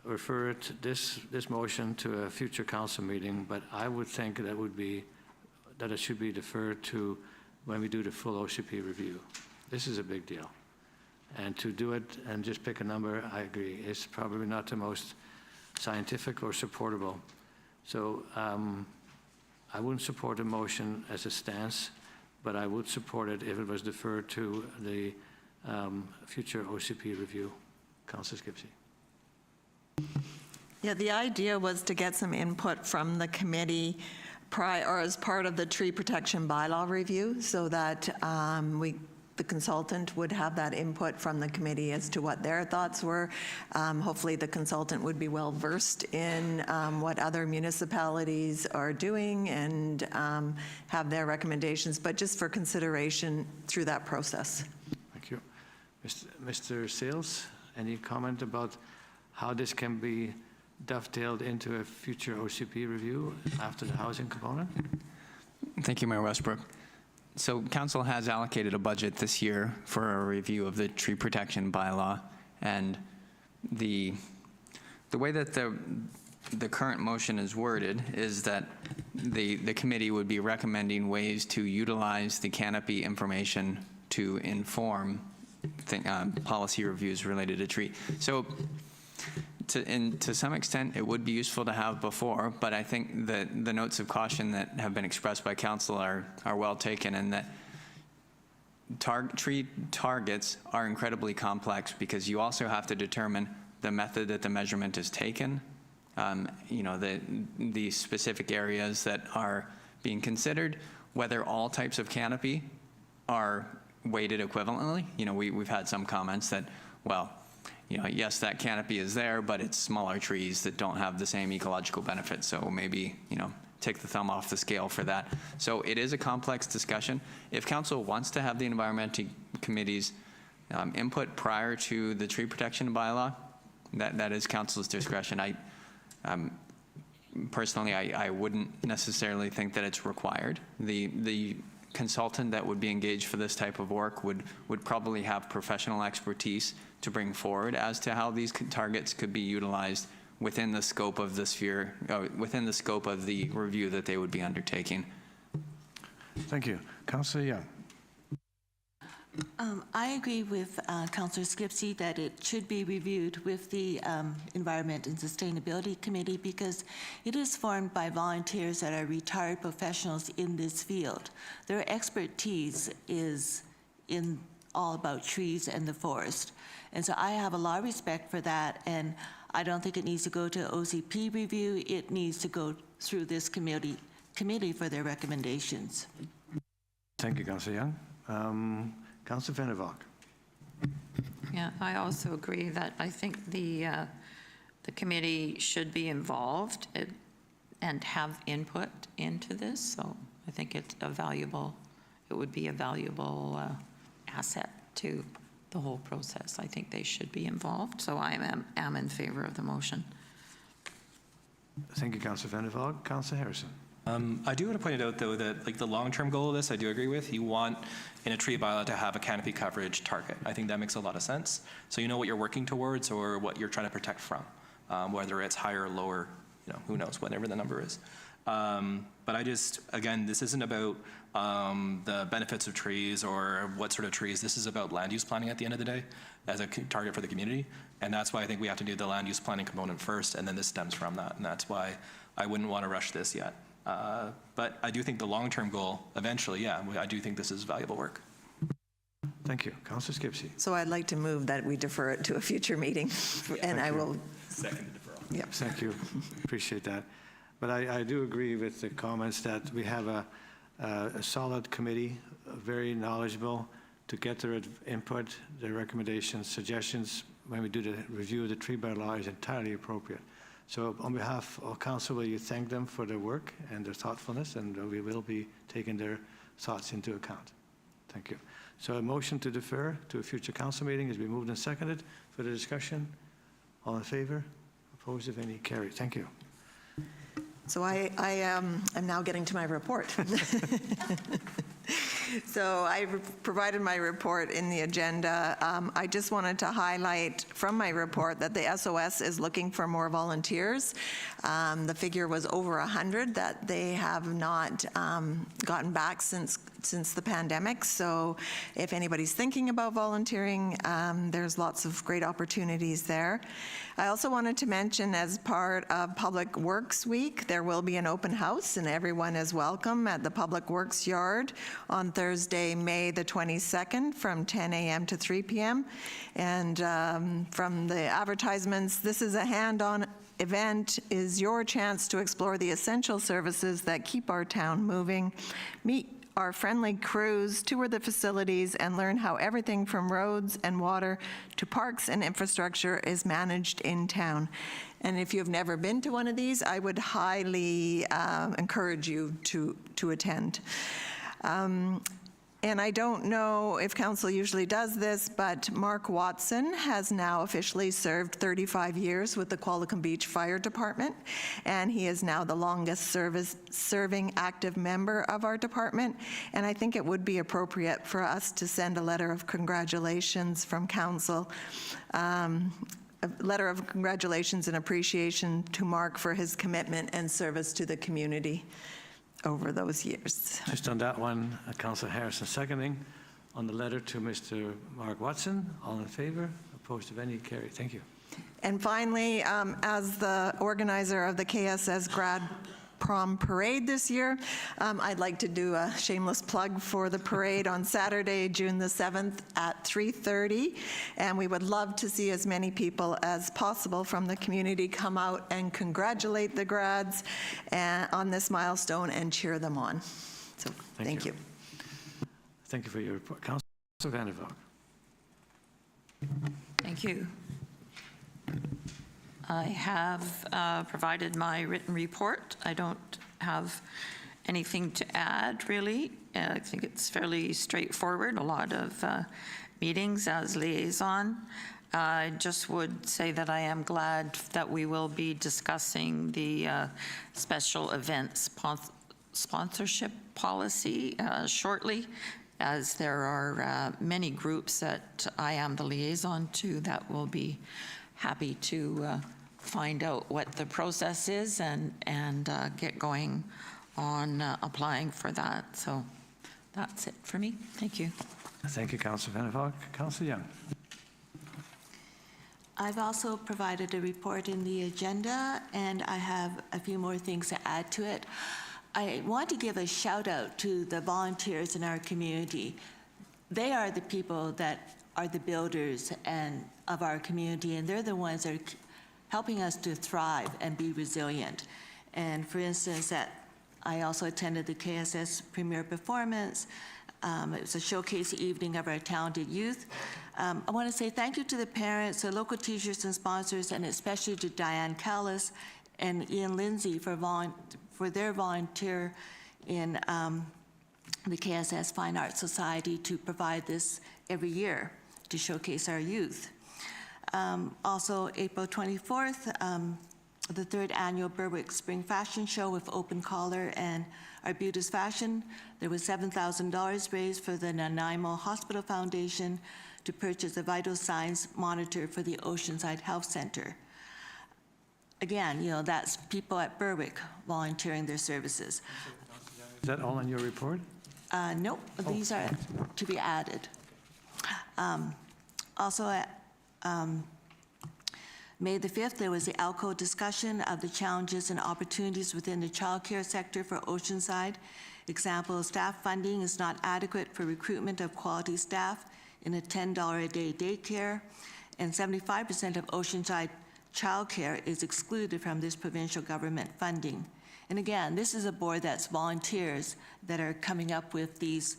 refer this motion to a future council meeting, but I would think that it should be deferred to when we do the full OCP review. This is a big deal. And to do it and just pick a number, I agree, is probably not the most scientific or supportable. So I wouldn't support the motion as it stands, but I would support it if it was deferred to the future OCP review. Councillor Skipsey. Yeah, the idea was to get some input from the committee or as part of the tree protection bylaw review, so that the consultant would have that input from the committee as to what their thoughts were. Hopefully the consultant would be well versed in what other municipalities are doing and have their recommendations, but just for consideration through that process. Thank you. Mr. Sales, any comment about how this can be dovetailed into a future OCP review after the housing component? Thank you, Mayor Westbrook. So council has allocated a budget this year for a review of the tree protection bylaw, and the way that the current motion is worded is that the committee would be recommending ways to utilize the canopy information to inform policy reviews related to tree. So to some extent, it would be useful to have before, but I think that the notes of caution that have been expressed by council are well taken, and that tree targets are incredibly complex because you also have to determine the method that the measurement is taken, the specific areas that are being considered, whether all types of canopy are weighted equivalently. We've had some comments that, well, yes, that canopy is there, but it's smaller trees that don't have the same ecological benefits. So maybe, take the thumb off the scale for that. So it is a complex discussion. If council wants to have the environmental committees input prior to the tree protection bylaw, that is council's discretion. Personally, I wouldn't necessarily think that it's required. The consultant that would be engaged for this type of work would probably have professional expertise to bring forward as to how these targets could be utilized within the scope of the sphere, within the scope of the review that they would be undertaking. Thank you. Councillor Young. I agree with Councillor Skipsey that it should be reviewed with the Environment and Sustainability Committee because it is formed by volunteers that are retired professionals in this field. Their expertise is in all about trees and the forest. And so I have a lot of respect for that, and I don't think it needs to go to OCP review. It needs to go through this committee for their recommendations. Thank you, Councillor Young. Councillor Vander Valk. Yeah, I also agree that I think the committee should be involved and have input into this. So I think it would be a valuable asset to the whole process. I think they should be involved. So I am in favor of the motion. Thank you, Councillor Vander Valk. Councillor Harrison. I do want to point out, though, that like the long-term goal of this, I do agree with. You want in a tree bylaw to have a canopy coverage target. I think that makes a lot of sense. So you know what you're working towards or what you're trying to protect from, whether it's higher or lower, who knows, whatever the number is. But I just, again, this isn't about the benefits of trees or what sort of trees. This is about land use planning at the end of the day as a target for the community. And that's why I think we have to do the land use planning component first, and then this stems from that. And that's why I wouldn't want to rush this yet. But I do think the long-term goal, eventually, yeah, I do think this is valuable work. Thank you. Councillor Skipsey. So I'd like to move that we defer it to a future meeting, and I will. Second deferral. Yep. Thank you. Appreciate that. But I do agree with the comments that we have a solid committee, very knowledgeable, to get their input, their recommendations, suggestions when we do the review of the tree bylaw is entirely appropriate. So on behalf of council, will you thank them for their work and their thoughtfulness, and we will be taking their thoughts into account. Thank you. So a motion to defer to a future council meeting has been moved and seconded. For the discussion, all in favor? Opposed, if any? Carried. Thank you. So I am now getting to my report. So I provided my report in the agenda. I just wanted to highlight from my report that the SOS is looking for more volunteers. The figure was over 100 that they have not gotten back since the pandemic. So if anybody's thinking about volunteering, there's lots of great opportunities there. I also wanted to mention, as part of Public Works Week, there will be an open house, and everyone is welcome at the Public Works Yard on Thursday, May the 22nd from 10 a.m. to 3 p.m. And from the advertisements, this is a hand-on event, is your chance to explore the essential services that keep our town moving, meet our friendly crews, tour the facilities, and learn how everything from roads and water to parks and infrastructure is managed in town. And if you've never been to one of these, I would highly encourage you to attend. And I don't know if council usually does this, but Mark Watson has now officially served 35 years with the Qualicum Beach Fire Department, and he is now the longest serving active member of our department. And I think it would be appropriate for us to send a letter of congratulations from council, a letter of congratulations and appreciation to Mark for his commitment and service to the community over those years. Just on that one, Councillor Harrison seconding. On the letter to Mr. Mark Watson, all in favor? Opposed, if any? Carried. Thank you. And finally, as the organizer of the KSS Grad Prom Parade this year, I'd like to do a shameless plug for the parade on Saturday, June the 7th at 3:30. And we would love to see as many people as possible from the community come out and congratulate the grads on this milestone and cheer them on. So thank you. Thank you for your report. Councillor Vander Valk. Thank you. I have provided my written report. I don't have anything to add, really. I think it's fairly straightforward, a lot of meetings as liaison. I just would say that I am glad that we will be discussing the special event sponsorship policy shortly, as there are many groups that I am the liaison to that will be happy to find out what the process is and get going on applying for that. So that's it for me. Thank you. Thank you, Councillor Van der Valk. Councillor Young. I've also provided a report in the agenda, and I have a few more things to add to it. I want to give a shout out to the volunteers in our community. They are the people that are the builders of our community, and they're the ones that are helping us to thrive and be resilient. And for instance, I also attended the KSS Premier Performance. It was a showcase evening of our talented youth. I want to say thank you to the parents, the local teachers and sponsors, and especially to Diane Callis and Ian Lindsay for their volunteer in the KSS Fine Arts Society to provide this every year to showcase our youth. Also, April 24th, the 3rd annual Berwick Spring Fashion Show with Open Collar and Arbutus Fashion. There was $7,000 raised for the Nanaimo Hospital Foundation to purchase a vital signs monitor for the Oceanside Health Center. Again, you know, that's people at Berwick volunteering their services. Is that all in your report? Nope, these are to be added. Also, at May the 5th, there was the ALCO discussion of the challenges and opportunities within the childcare sector for Oceanside. Example, staff funding is not adequate for recruitment of quality staff in a $10 a day daycare, and 75% of Oceanside childcare is excluded from this provincial government funding. And again, this is a board that's volunteers that are coming up with these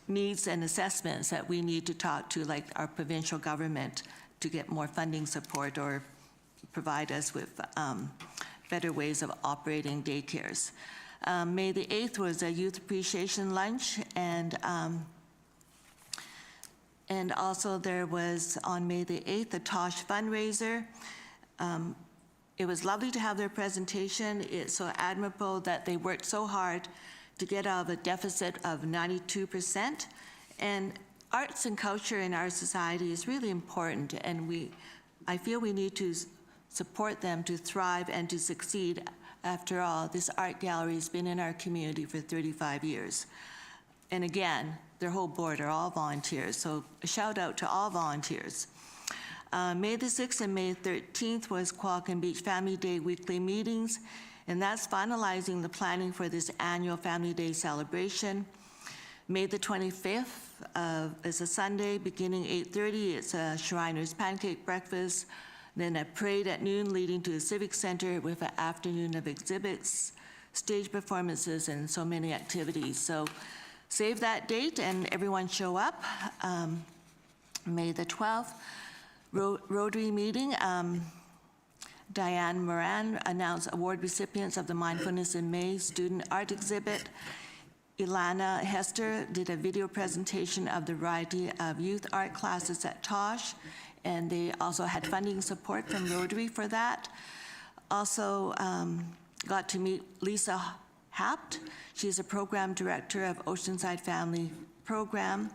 needs and assessments that we need to talk to, like our provincial government, to get more funding support or provide us with better ways of operating daycares. May the 8th was a youth appreciation lunch, and also there was on May the 8th a TOSH fundraiser. It was lovely to have their presentation. It's so admirable that they worked so hard to get out of a deficit of 92%. And arts and culture in our society is really important, and I feel we need to support them to thrive and to succeed. After all, this art gallery has been in our community for 35 years. And again, their whole board are all volunteers, so a shout out to all volunteers. May the 6th and May 13th was Qualicum Beach Family Day weekly meetings, and that's finalizing the planning for this annual Family Day celebration. May the 25th is a Sunday, beginning 8:30. It's a Shriners Pancake Breakfast, then a parade at noon leading to the Civic Center with an afternoon of exhibits, stage performances, and so many activities. So save that date and everyone show up. May the 12th, Rotary meeting. Diane Moran announced award recipients of the Mindfulness in May student art exhibit. Ilana Hester did a video presentation of the variety of youth art classes at TOSH, and they also had funding support from Rotary for that. Also got to meet Lisa Hapt. She's a program director of Oceanside Family Program,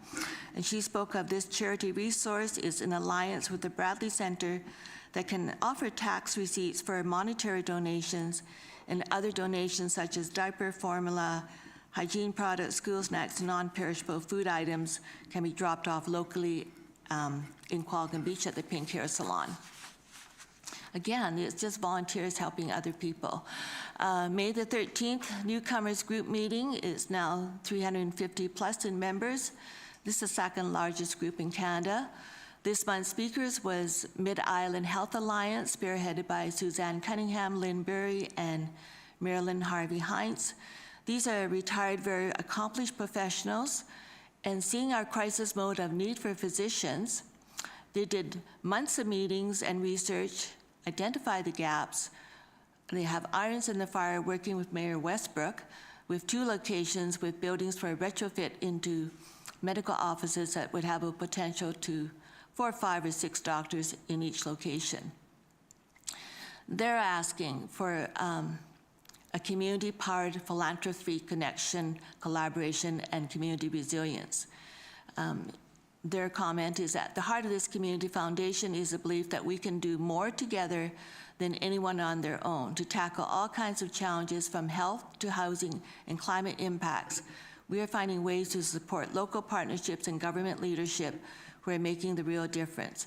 and she spoke of this charity resource is in alliance with the Bradley Center that can offer tax receipts for monetary donations and other donations such as diaper, formula, hygiene products, school snacks, and non-perishable food items can be dropped off locally in Qualicum Beach at the Pink Hair Salon. Again, it's just volunteers helping other people. May the 13th, newcomers group meeting is now 350 plus in members. This is the second largest group in Canada. This month's speakers was Mid-Island Health Alliance, spearheaded by Suzanne Cunningham, Lynn Berry, and Marilyn Harvey Heinz. These are retired, very accomplished professionals, and seeing our crisis mode of need for physicians, they did months of meetings and research, identified the gaps, They have irons in the fire working with Mayor Westbrook with 2 locations with buildings for a retrofit into medical offices that would have a potential to 4, 5, or 6 doctors in each location. They're asking for a community-powered philanthropy connection, collaboration, and community resilience. Their comment is that the heart of this community foundation is the belief that we can do more together than anyone on their own to tackle all kinds of challenges from health to housing and climate impacts. We are finding ways to support local partnerships and government leadership who are making the real difference.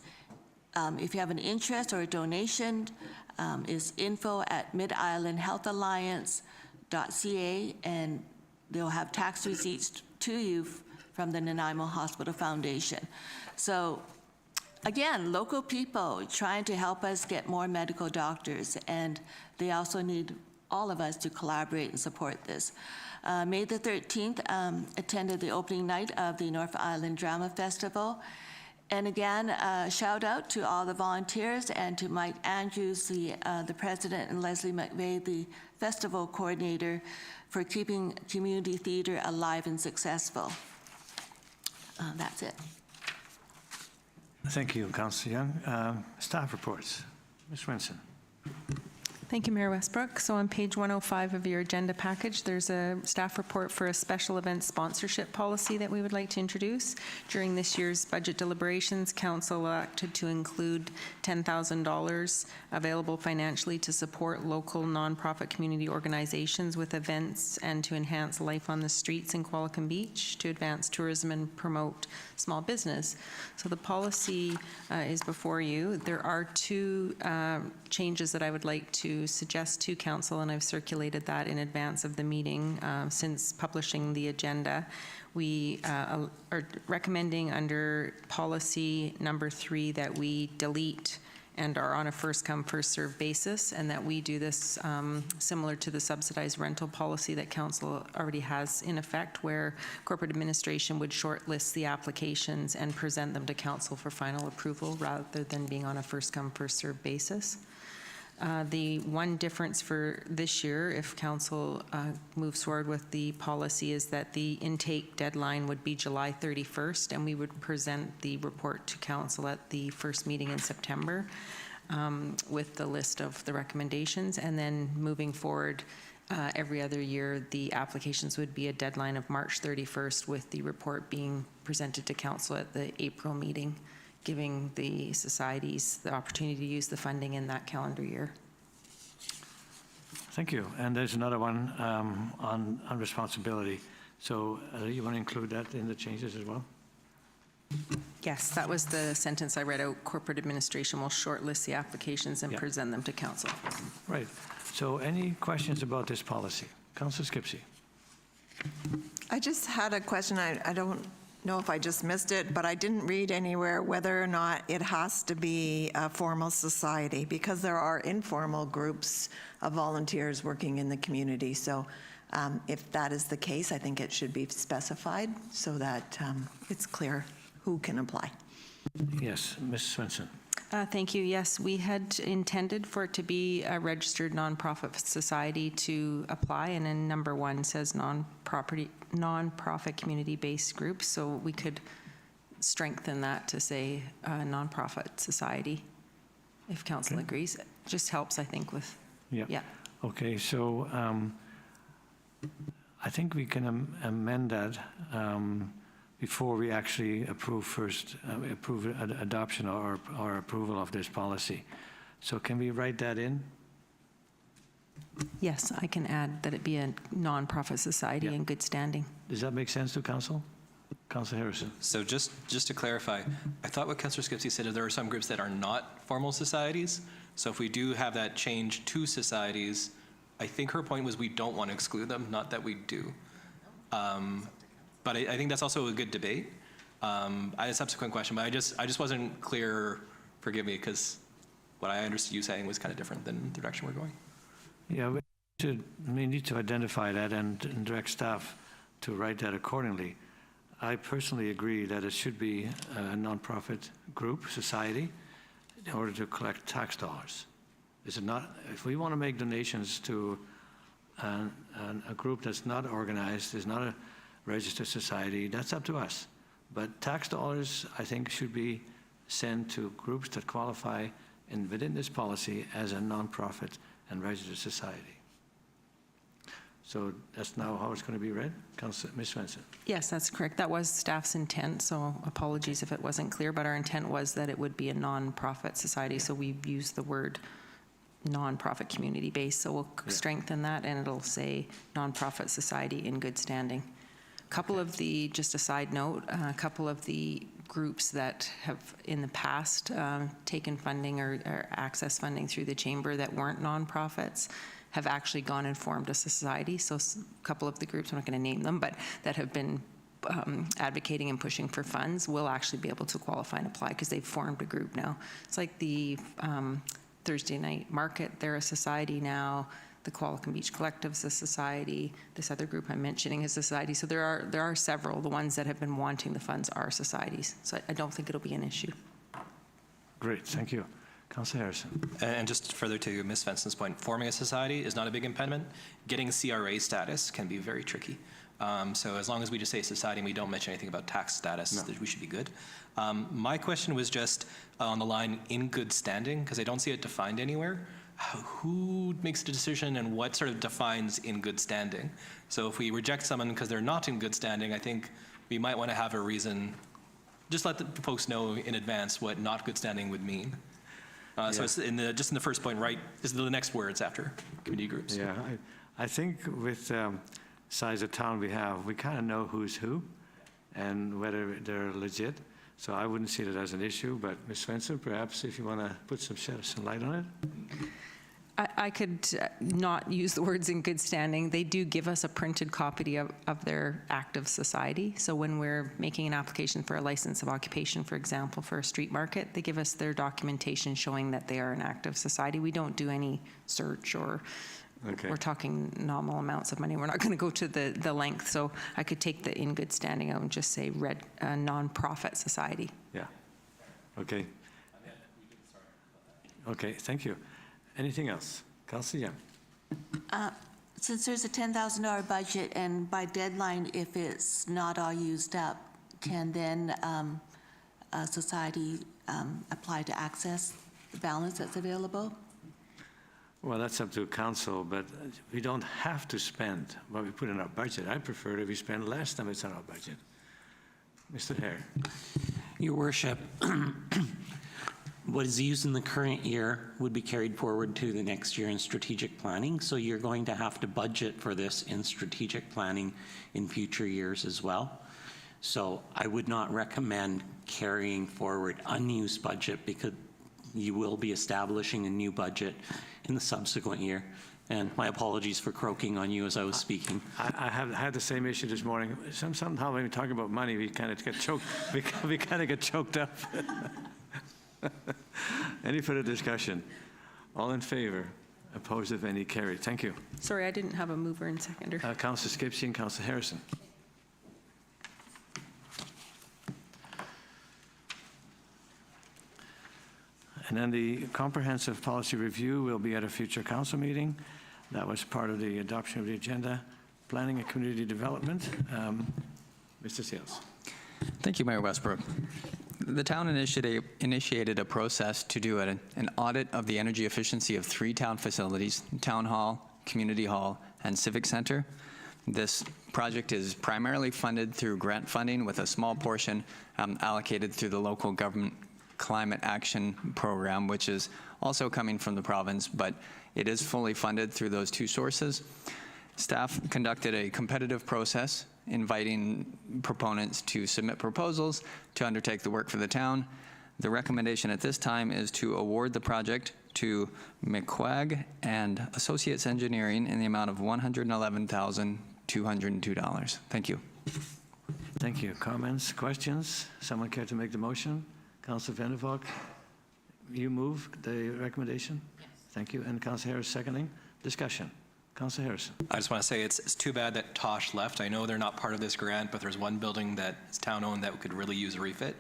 If you have an interest or a donation, is info@midislandhealthalliance.ca, and they'll have tax receipts to you from the Nanaimo Hospital Foundation. So again, local people trying to help us get more medical doctors, and they also need all of us to collaborate and support this. May the 13th, attended the opening night of the North Island Drama Festival. And again, shout out to all the volunteers and to Mike Andrews, the president, and Leslie McVeigh, the festival coordinator, for keeping community theater alive and successful. That's it. Thank you, Councillor Young. Staff reports. Ms. Swinson. Thank you, Mayor Westbrook. So on page 105 of your agenda package, there's a staff report for a special event sponsorship policy that we would like to introduce. During this year's budget deliberations, Council elected to include $10,000 available financially to support local nonprofit community organizations with events and to enhance life on the streets in Qualicum Beach, to advance tourism and promote small business. So the policy is before you. There are 2 changes that I would like to suggest to Council, and I've circulated that in advance of the meeting since publishing the agenda. We are recommending under policy number 3 that we delete and are on a first-come, first-served basis, and that we do this similar to the subsidized rental policy that Council already has in effect, where corporate administration would shortlist the applications and present them to Council for final approval rather than being on a first-come, first-served basis. The one difference for this year, if Council moves forward with the policy, is that the intake deadline would be July 31st, and we would present the report to Council at the first meeting in September with the list of the recommendations. And then moving forward, every other year, the applications would be a deadline of March 31st, with the report being presented to Council at the April meeting, giving the societies the opportunity to use the funding in that calendar year. Thank you. And there's another one on responsibility. So you want to include that in the changes as well? Yes, that was the sentence I read out. Corporate administration will shortlist the applications and present them to Council. Right. So any questions about this policy? Councillor Skipsey. I just had a question. I don't know if I just missed it, but I didn't read anywhere whether or not it has to be a formal society, because there are informal groups of volunteers working in the community. So if that is the case, I think it should be specified so that it's clear who can apply. Yes, Ms. Swinson. Thank you. Yes, we had intended for it to be a registered nonprofit society to apply, and then number 1 says nonprofit community-based groups, so we could strengthen that to say nonprofit society, if Council agrees. It just helps, I think, with, yeah. Okay, so I think we can amend that before we actually approve adoption or approval of this policy. So can we write that in? Yes, I can add that it be a nonprofit society in good standing. Does that make sense to Council? Councillor Harrison. So just to clarify, I thought what Councillor Skipsey said is there are some groups that are not formal societies. So if we do have that change to societies, I think her point was we don't want to exclude them, not that we do. But I think that's also a good debate. I had a subsequent question, but I just wasn't clear, forgive me, because what I understood you saying was kind of different than the direction we're going. Yeah, we need to identify that and direct staff to write that accordingly. I personally agree that it should be a nonprofit group, society, in order to collect tax dollars. Is it not, if we want to make donations to a group that's not organized, is not a registered society, that's up to us. But tax dollars, I think, should be sent to groups that qualify within this policy as a nonprofit and registered society. So that's now how it's going to be read? Ms. Svensson. Yes, that's correct. That was staff's intent, so apologies if it wasn't clear, but our intent was that it would be a nonprofit society, so we've used the word nonprofit community-based, so we'll strengthen that, and it'll say nonprofit society in good standing. Couple of the, just a side note, a couple of the groups that have in the past taken funding or access funding through the chamber that weren't nonprofits have actually gone and formed a society. So a couple of the groups, I'm not going to name them, but that have been advocating and pushing for funds will actually be able to qualify and apply because they've formed a group now. It's like the Thursday Night Market, they're a society now. The Qualicum Beach Collective's a society. This other group I'm mentioning is a society. So there are several. The ones that have been wanting the funds are societies. So I don't think it'll be an issue. Great, thank you. Councillor Harrison. And just further to Ms. Svenson's point, forming a society is not a big impediment. Getting CRA status can be very tricky. So as long as we just say society and we don't mention anything about tax status, we should be good. My question was just on the line in good standing, because I don't see it defined anywhere. Who makes the decision and what sort of defines in good standing? So if we reject someone because they're not in good standing, I think we might want to have a reason, just let the folks know in advance what not good standing would mean. So it's just in the first point, right, is the next words after community groups. Yeah, I think with size of town we have, we kind of know who's who and whether they're legit. So I wouldn't see it as an issue, but Ms. Svensson, perhaps if you want to shed some light on it. I could not use the words in good standing. They do give us a printed copy of their active society. So when we're making an application for a license of occupation, for example, for a street market, they give us their documentation showing that they are an active society. We don't do any search or we're talking nominal amounts of money. We're not going to go to the length. So I could take the in good standing out and just say non-profit society. Yeah. Okay. Okay, thank you. Anything else? Councillor Yam. Since there's a $10,000 budget and by deadline, if it's not all used up, can then a society apply to access the balance that's available? Well, that's up to council, but we don't have to spend what we put in our budget. I prefer that we spend less than it's in our budget. Mr. Hare. Your Worship, what is used in the current year would be carried forward to the next year in strategic planning. So you're going to have to budget for this in strategic planning in future years as well. So I would not recommend carrying forward unused budget because you will be establishing a new budget in the subsequent year. And my apologies for croaking on you as I was speaking. I had the same issue this morning. Somehow when we talk about money, we kind of get choked. We kind of get choked up. Any further discussion? All in favor? Opposed, if any? Carried. Thank you. Sorry, I didn't have a mover and seconder. Councillor Skipsey and Councillor Harrison. And then the comprehensive policy review will be at a future council meeting. That was part of the adoption of the agenda. Planning and community development. Mr. Seals. Thank you, Mayor Westbrook. The town initiated a process to do an audit of the energy efficiency of 3 town facilities: Town Hall, Community Hall, and Civic Center. This project is primarily funded through grant funding, with a small portion allocated through the local government climate action program, which is also coming from the province, but it is fully funded through those 2 sources. Staff conducted a competitive process, inviting proponents to submit proposals to undertake the work for the town. The recommendation at this time is to award the project to McQuag and Associates Engineering in the amount of $111,202. Thank you. Thank you. Comments, questions? Someone care to make the motion? Councillor Vander, you move the recommendation? Yes. Thank you. And Councillor Harris seconding. Discussion. Councillor Harrison. I just want to say it's too bad that Tosh left. I know they're not part of this grant, but there's one building that is town-owned that could really use a refit.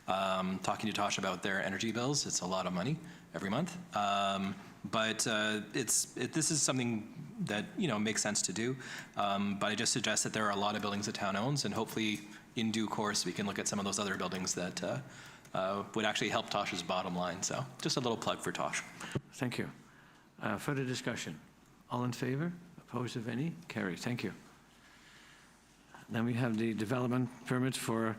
Talking to Tosh about their energy bills, it's a lot of money every month. But this is something that, makes sense to do. But I just suggest that there are a lot of buildings the town owns, and hopefully in due course we can look at some of those other buildings that would actually help Tosh's bottom line. So just a little plug for Tosh. Thank you. Further discussion? All in favor? Opposed, if any? Carried. Thank you. Then we have the development permit for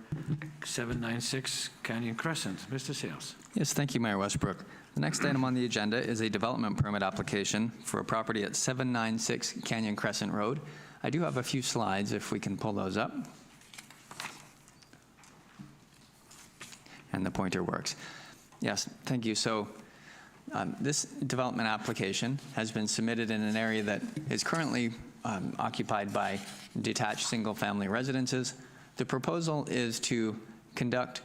796 Canyon Crescent. Mr. Sales. Yes, thank you, Mayor Westbrook. The next item on the agenda is a development permit application for a property at 796 Canyon Crescent Road. I do have a few slides if we can pull those up. And the pointer works. Yes, thank you. So this development application has been submitted in an area that is currently occupied by detached single-family residences. The proposal is to construct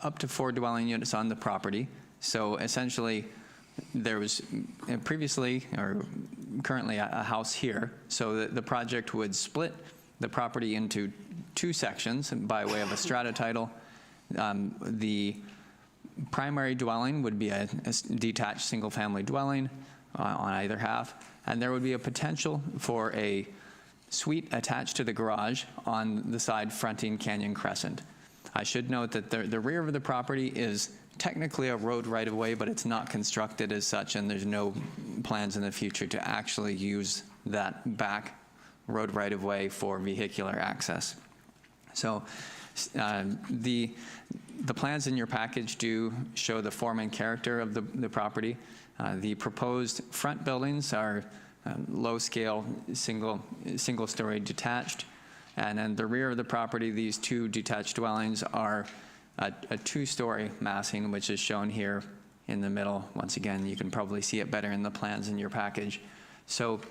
up to 4 dwelling units on the property. So essentially, there was previously or currently a house here. So the project would split the property into 2 sections by way of a strata title. The primary dwelling would be a detached single-family dwelling on either half, and there would be a potential for a suite attached to the garage on the side fronting Canyon Crescent. I should note that the rear of the property is technically a road right-of-way, but it's not constructed as such, and there's no plans in the future to actually use that back road right-of-way for vehicular access. So the plans in your package do show the form and character of the property. The proposed front buildings are low-scale, single-story detached. And then the rear of the property, these 2 detached dwellings are a 2-story massing, which is shown here in the middle. Once again, you can probably see it better in the plans in your package. So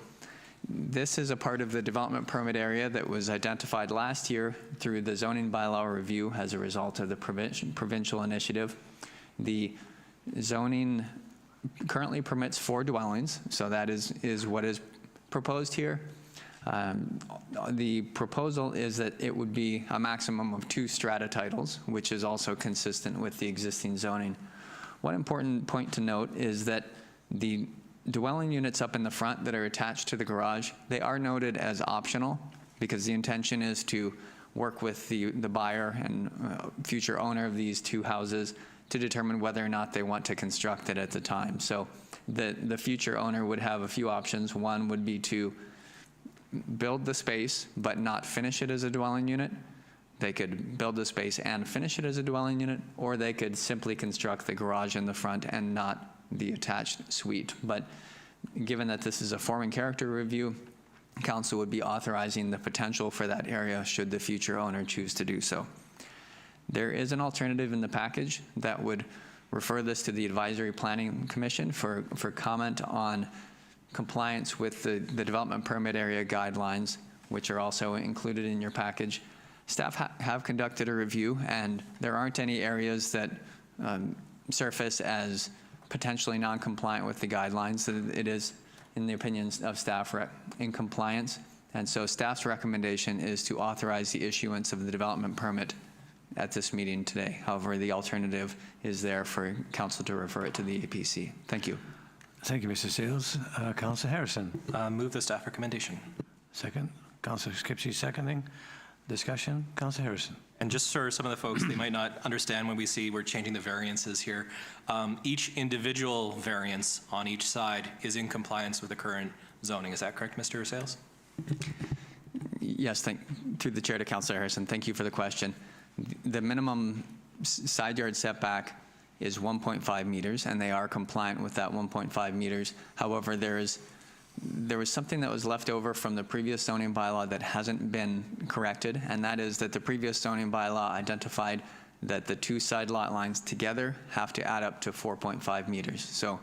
this is a part of the development permit area that was identified last year through the zoning bylaw review as a result of the provincial initiative. The zoning currently permits 4 dwellings, so that is what is proposed here. The proposal is that it would be a maximum of 2 strata titles, which is also consistent with the existing zoning. One important point to note is that the dwelling units up in the front that are attached to the garage, they are noted as optional because the intention is to work with the buyer and future owner of these 2 houses to determine whether or not they want to construct it at the time. So the future owner would have a few options. One would be to build the space but not finish it as a dwelling unit. They could build the space and finish it as a dwelling unit, or they could simply construct the garage in the front and not the attached suite. But given that this is a form and character review, Council would be authorizing the potential for that area should the future owner choose to do so. There is an alternative in the package that would refer this to the Advisory Planning Commission for comment on compliance with the development permit area guidelines, which are also included in your package. Staff have conducted a review, and there aren't any areas that surface as potentially non-compliant with the guidelines. It is, in the opinions of staff, in compliance. And so staff's recommendation is to authorize the issuance of the development permit at this meeting today. However, the alternative is there for Council to refer it to the APC. Thank you. Thank you, Mr. Sales. Councillor Harrison. Move the staff recommendation. Second. Councillor Skipsey seconding. Discussion. Councillor Harrison. And just for some of the folks, they might not understand when we see we're changing the variances here. Each individual variance on each side is in compliance with the current zoning. Is that correct, Mr. Sales? Yes, through the chair to Councillor Harrison, thank you for the question. The minimum side yard setback is 1.5 meters, and they are compliant with that 1.5 meters. However, there was something that was left over from the previous zoning bylaw that hasn't been corrected, and that is that the previous zoning bylaw identified that the 2 side lot lines together have to add up to 4.5 meters. So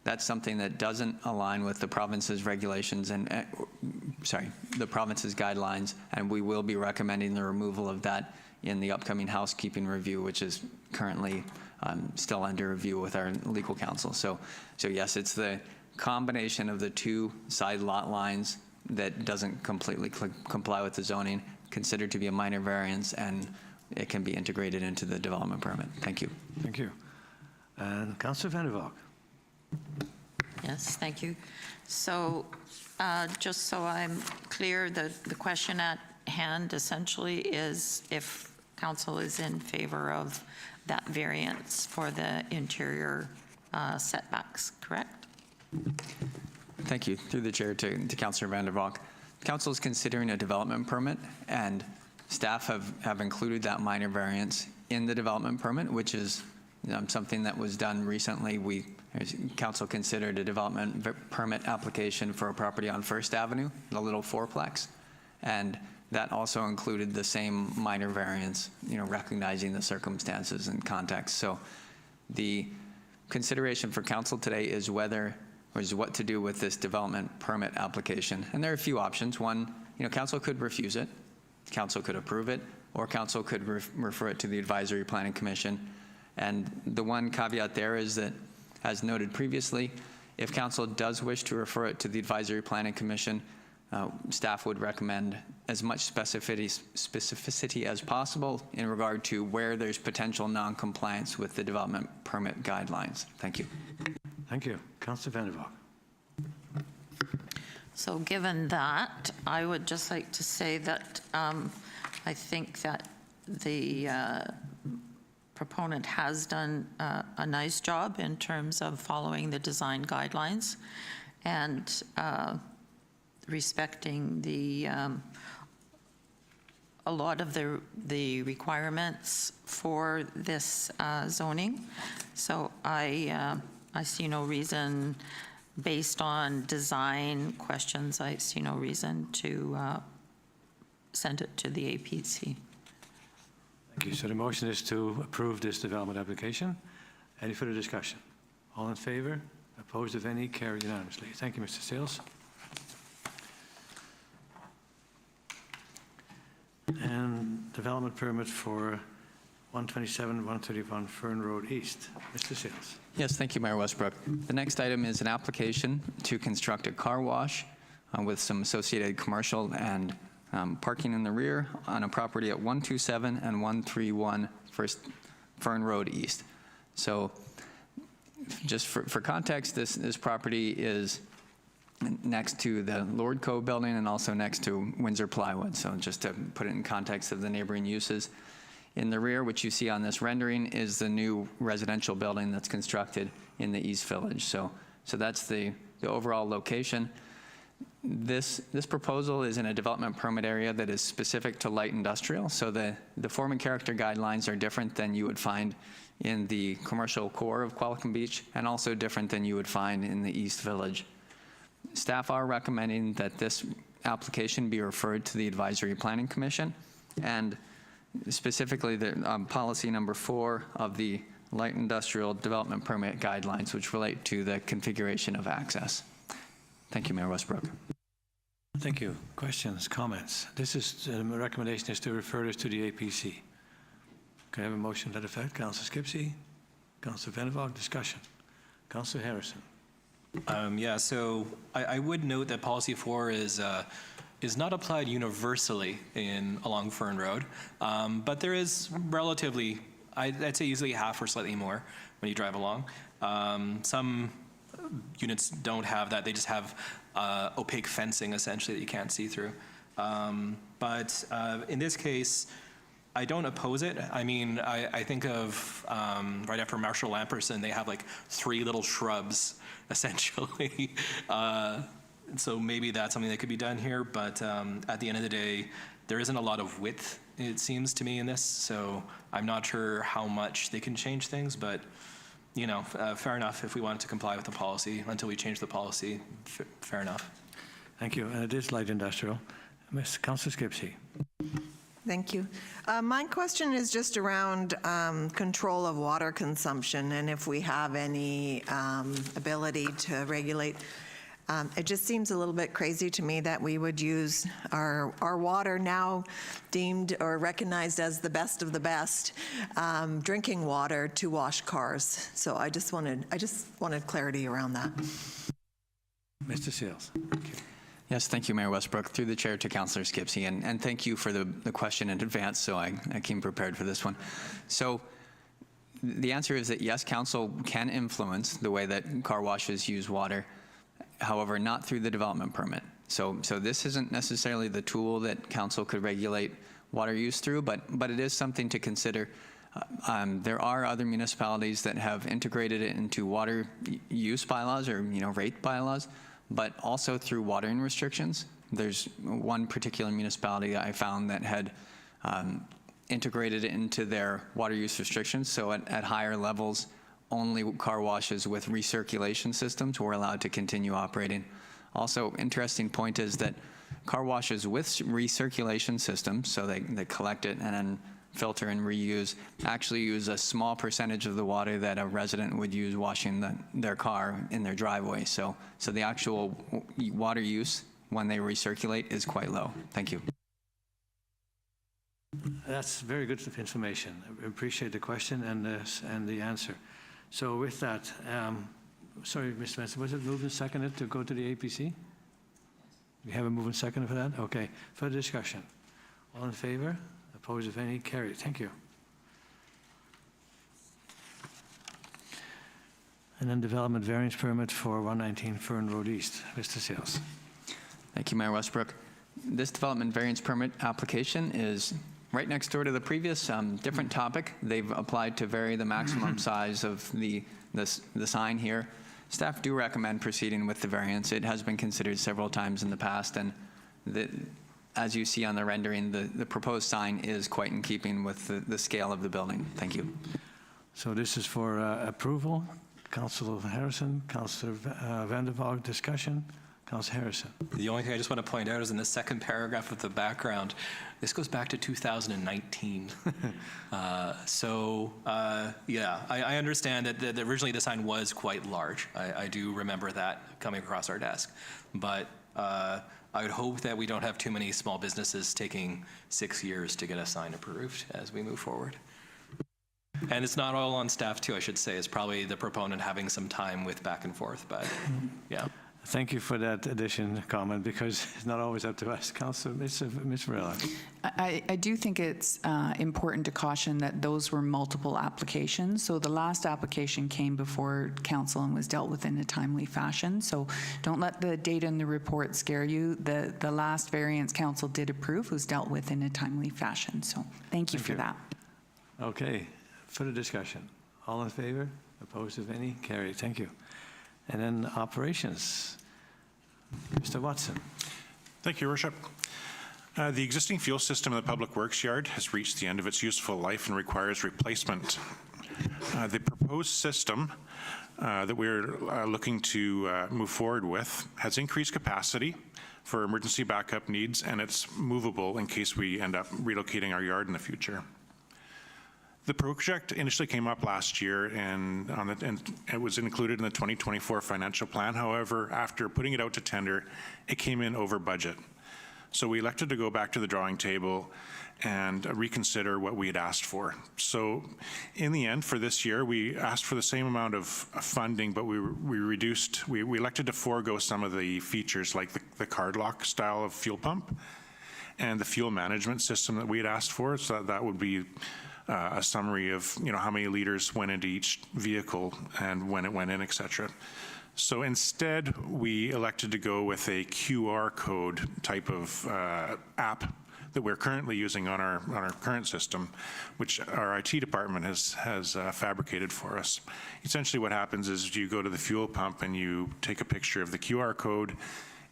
that's something that doesn't align with the province's regulations and, the province's guidelines, and we will be recommending the removal of that in the upcoming housekeeping review, which is currently still under review with our legal counsel. So yes, it's the combination of the 2 side lot lines that doesn't completely comply with the zoning, considered to be a minor variance, and it can be integrated into the development permit. Thank you. Thank you. And Councillor Vander. Yes, thank you. So just so I'm clear, the question at hand essentially is if council is in favor of that variance for the interior setbacks, correct? Thank you. Through the chair to Councillor Vander. Council is considering a development permit, and staff have included that minor variance in the development permit, which is something that was done recently. Council considered a development permit application for a property on First Avenue, the little fourplex, and that also included the same minor variance, recognizing the circumstances and context. So the consideration for council today is what to do with this development permit application. And there are a few options. One, council could refuse it, council could approve it, or council could refer it to the Advisory Planning Commission. And the one caveat there is that, as noted previously, if council does wish to refer it to the Advisory Planning Commission, staff would recommend as much specificity as possible in regard to where there's potential non-compliance with the development permit guidelines. Thank you. Thank you. Councillor Vander. So given that, I would just like to say that I think that the proponent has done a nice job in terms of following the design guidelines and respecting a lot of the requirements for this zoning. So I see no reason, based on design questions, I see no reason to send it to the APC. Thank you. So the motion is to approve this development application. Any further discussion? All in favor? Opposed, if any? Carried unanimously. Thank you, Mr. Sales. And development permit for 127-131 Fern Road East. Mr. Sales. Yes, thank you, Mayor Westbrook. The next item is an application to construct a car wash with some associated commercial and parking in the rear on a property at 127 and 131 Fern Road East. So just for context, this property is next to the Lord Co. building and also next to Windsor Plywood. So just to put it in context of the neighboring uses. In the rear, which you see on this rendering, is the new residential building that's constructed in the East Village. So that's the overall location. This proposal is in a development permit area that is specific to light industrial. So the form and character guidelines are different than you would find in the commercial core of Qualicum Beach, and also different than you would find in the East Village. Staff are recommending that this application be referred to the Advisory Planning Commission, and specifically the policy number 4 of the light industrial development permit guidelines, which relate to the configuration of access. Thank you, Mayor Westbrook. Thank you. Questions, comments? This is, the recommendation is to refer this to the APC. Can I have a motion to that effect? Councillor Skipsey, Councillor Vander. Discussion. Councillor Harrison. Yeah, so I would note that policy 4 is not applied universally along Fern Road, but there is relatively, I'd say easily half or slightly more when you drive along. Some units don't have that; they just have opaque fencing essentially that you can't see through. But in this case, I don't oppose it. I mean, I think of right after Marshall Lamperson, they have like 3 little shrubs essentially. So maybe that's something that could be done here, but at the end of the day, there isn't a lot of width, it seems to me, in this, so I'm not sure how much they can change things, but, fair enough if we wanted to comply with the policy until we change the policy, fair enough. Thank you. And it is light industrial. Ms. Councillor Skipsey. Thank you. My question is just around control of water consumption and if we have any ability to regulate. It just seems a little bit crazy to me that we would use our water, now deemed or recognized as the best of the best, drinking water to wash cars. So I just wanted clarity around that. Mr. Sales. Yes, thank you, Mayor Westbrook. Through the chair to Councillor Skipsey, and thank you for the question in advance, so I came prepared for this one. So the answer is that yes, council can influence the way that car washes use water, however, not through the development permit. So this isn't necessarily the tool that council could regulate water use through, but it is something to consider. There are other municipalities that have integrated it into water use bylaws or rate bylaws, but also through watering restrictions. There's one particular municipality that I found that had integrated it into their water use restrictions. So at higher levels, only car washes with recirculation systems were allowed to continue operating. Also, interesting point is that car washes with recirculation systems, so they collect it and then filter and reuse, actually use a small percentage of the water that a resident would use washing their car in their driveway. So the actual water use when they recirculate is quite low. Thank you. That's very good information. I appreciate the question and the answer. So with that, sorry, Mr. Benson, was it moved and seconded to go to the APC? We have a move and seconded for that? Okay. Further discussion. All in favor? Opposed, if any? Carried. Thank you. And then development variance permit for 119 Fern Road East. Mr. Sales. Thank you, Mayor Westbrook. This development variance permit application is right next door to the previous, different topic. They've applied to vary the maximum size of the sign here. Staff do recommend proceeding with the variance. It has been considered several times in the past, and as you see on the rendering, the proposed sign is quite in keeping with the scale of the building. Thank you. So this is for approval. Councillor Harrison, Councillor Vander, discussion. Councillor Harrison. The only thing I just want to point out is in the second paragraph of the background, this goes back to 2019. Yeah, I understand that originally the sign was quite large. I do remember that coming across our desk. But I would hope that we don't have too many small businesses taking 6 years to get a sign approved as we move forward. And it's not all on staff too, I should say. It's probably the proponent having some time with back and forth, but yeah. Thank you for that addition comment, because it's not always up to us. Councillor, Ms. Varela. I do think it's important to caution that those were multiple applications. So the last application came before council and was dealt with in a timely fashion. So don't let the data in the report scare you. The last variance council did approve was dealt with in a timely fashion. So thank you for that. Okay, further discussion. All in favor? Opposed, if any? Carried. Thank you. And then operations. Mr. Watson. Thank you, Your Worship. The existing fuel system in the Public Works yard has reached the end of its useful life and requires replacement. The proposed system that we're looking to move forward with has increased capacity for emergency backup needs, and it's movable in case we end up relocating our yard in the future. The project initially came up last year, and it was included in the 2024 financial plan. However, after putting it out to tender, it came in over budget. So we elected to go back to the drawing table and reconsider what we had asked for. So in the end, for this year, we asked for the same amount of funding, but we elected to forego some of the features like the card lock style of fuel pump and the fuel management system that we had asked for. So that would be a summary of how many liters went into each vehicle and when it went in, etc. So instead, we elected to go with a QR code type of app that we're currently using on our current system, which our IT department has fabricated for us. Essentially, what happens is you go to the fuel pump and you take a picture of the QR code,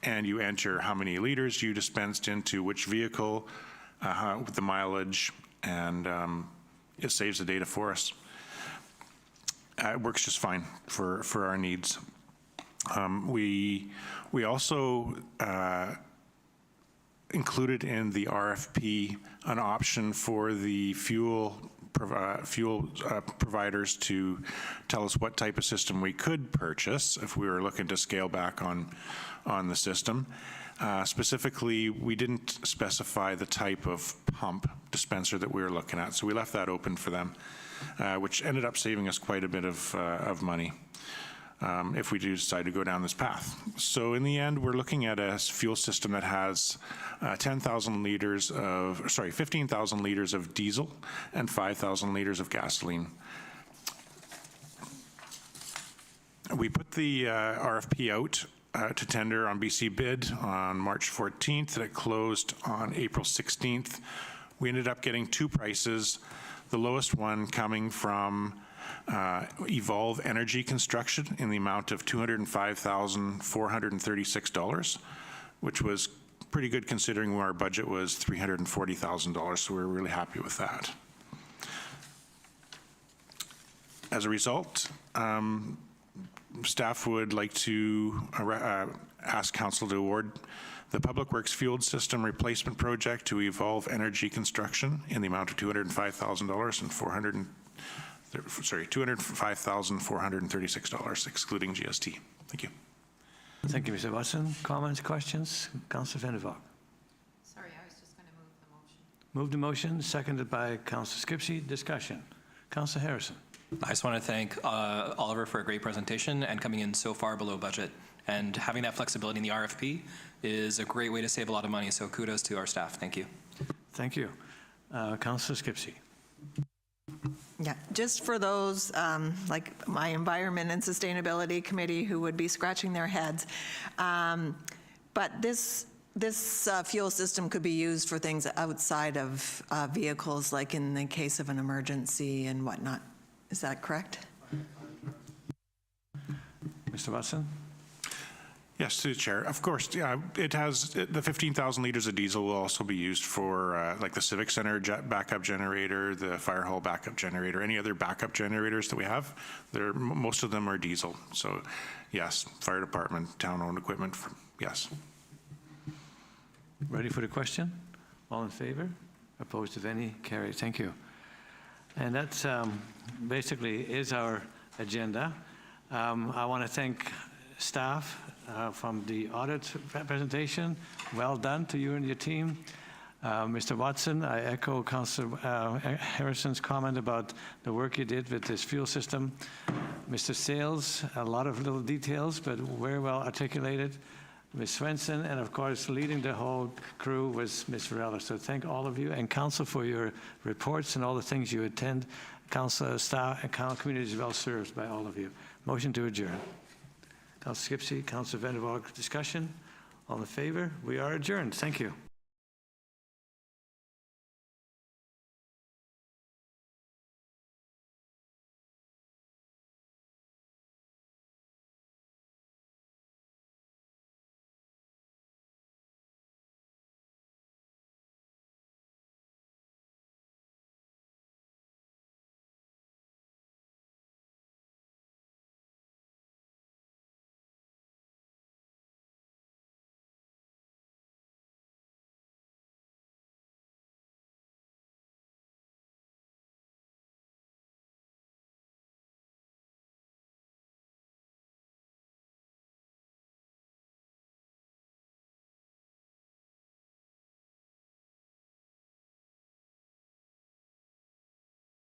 and you enter how many liters you dispensed into which vehicle, with the mileage, and it saves the data for us. It works just fine for our needs. We also included in the RFP an option for the fuel providers to tell us what type of system we could purchase if we were looking to scale back on the system. Specifically, we didn't specify the type of pump dispenser that we were looking at, so we left that open for them, which ended up saving us quite a bit of money if we do decide to go down this path. So in the end, we're looking at a fuel system that has 15,000 liters of diesel and 5,000 liters of gasoline. We put the RFP out to tender on BC Bid on March 14th, and it closed on April 16th. We ended up getting two prices, the lowest one coming from Evolve Energy Construction in the amount of $205,436, which was pretty good considering our budget was $340,000, so we were really happy with that. As a result, staff would like to ask Council to award the Public Works Fuel System Replacement Project to Evolve Energy Construction in the amount of $205,000 and $205,436, excluding GST. Thank you. Thank you, Mr. Watson. Comments, questions? Councillor Vander. Sorry, I was just going to move the motion. Move the motion, seconded by Councillor Skipsey. Discussion. Councillor Harrison. I just want to thank Oliver for a great presentation and coming in so far below budget. And having that flexibility in the RFP is a great way to save a lot of money. So kudos to our staff. Thank you. Thank you. Councillor Skipsey. Yeah, just for those, like my Environment and Sustainability Committee who would be scratching their heads. But this fuel system could be used for things outside of vehicles, like in the case of an emergency and whatnot. Is that correct? Mr. Watson? Yes, to the chair. Of course, yeah, it has the 15,000 liters of diesel will also be used for like the Civic Center backup generator, the Fire Hall backup generator, any other backup generators that we have. Most of them are diesel. So, yes, fire department, town-owned equipment. Yes. Ready for the question? All in favor? Opposed, if any? Carried. Thank you. And that basically is our agenda. I want to thank staff from the audit presentation. Well done to you and your team. Mr. Watson, I echo Councillor Harrison's comment about the work you did with this fuel system. Mr. Sales, a lot of little details, but very well articulated. Ms. Swenson, and of course, leading the whole crew was Ms. Varela. So thank all of you, and Council for your reports and all the things you attend. Council, staff, and community is well served by all of you. Motion to adjourn. Councillor Skipsey, Councillor Vander, discussion. All in favor? We are adjourned. Thank you.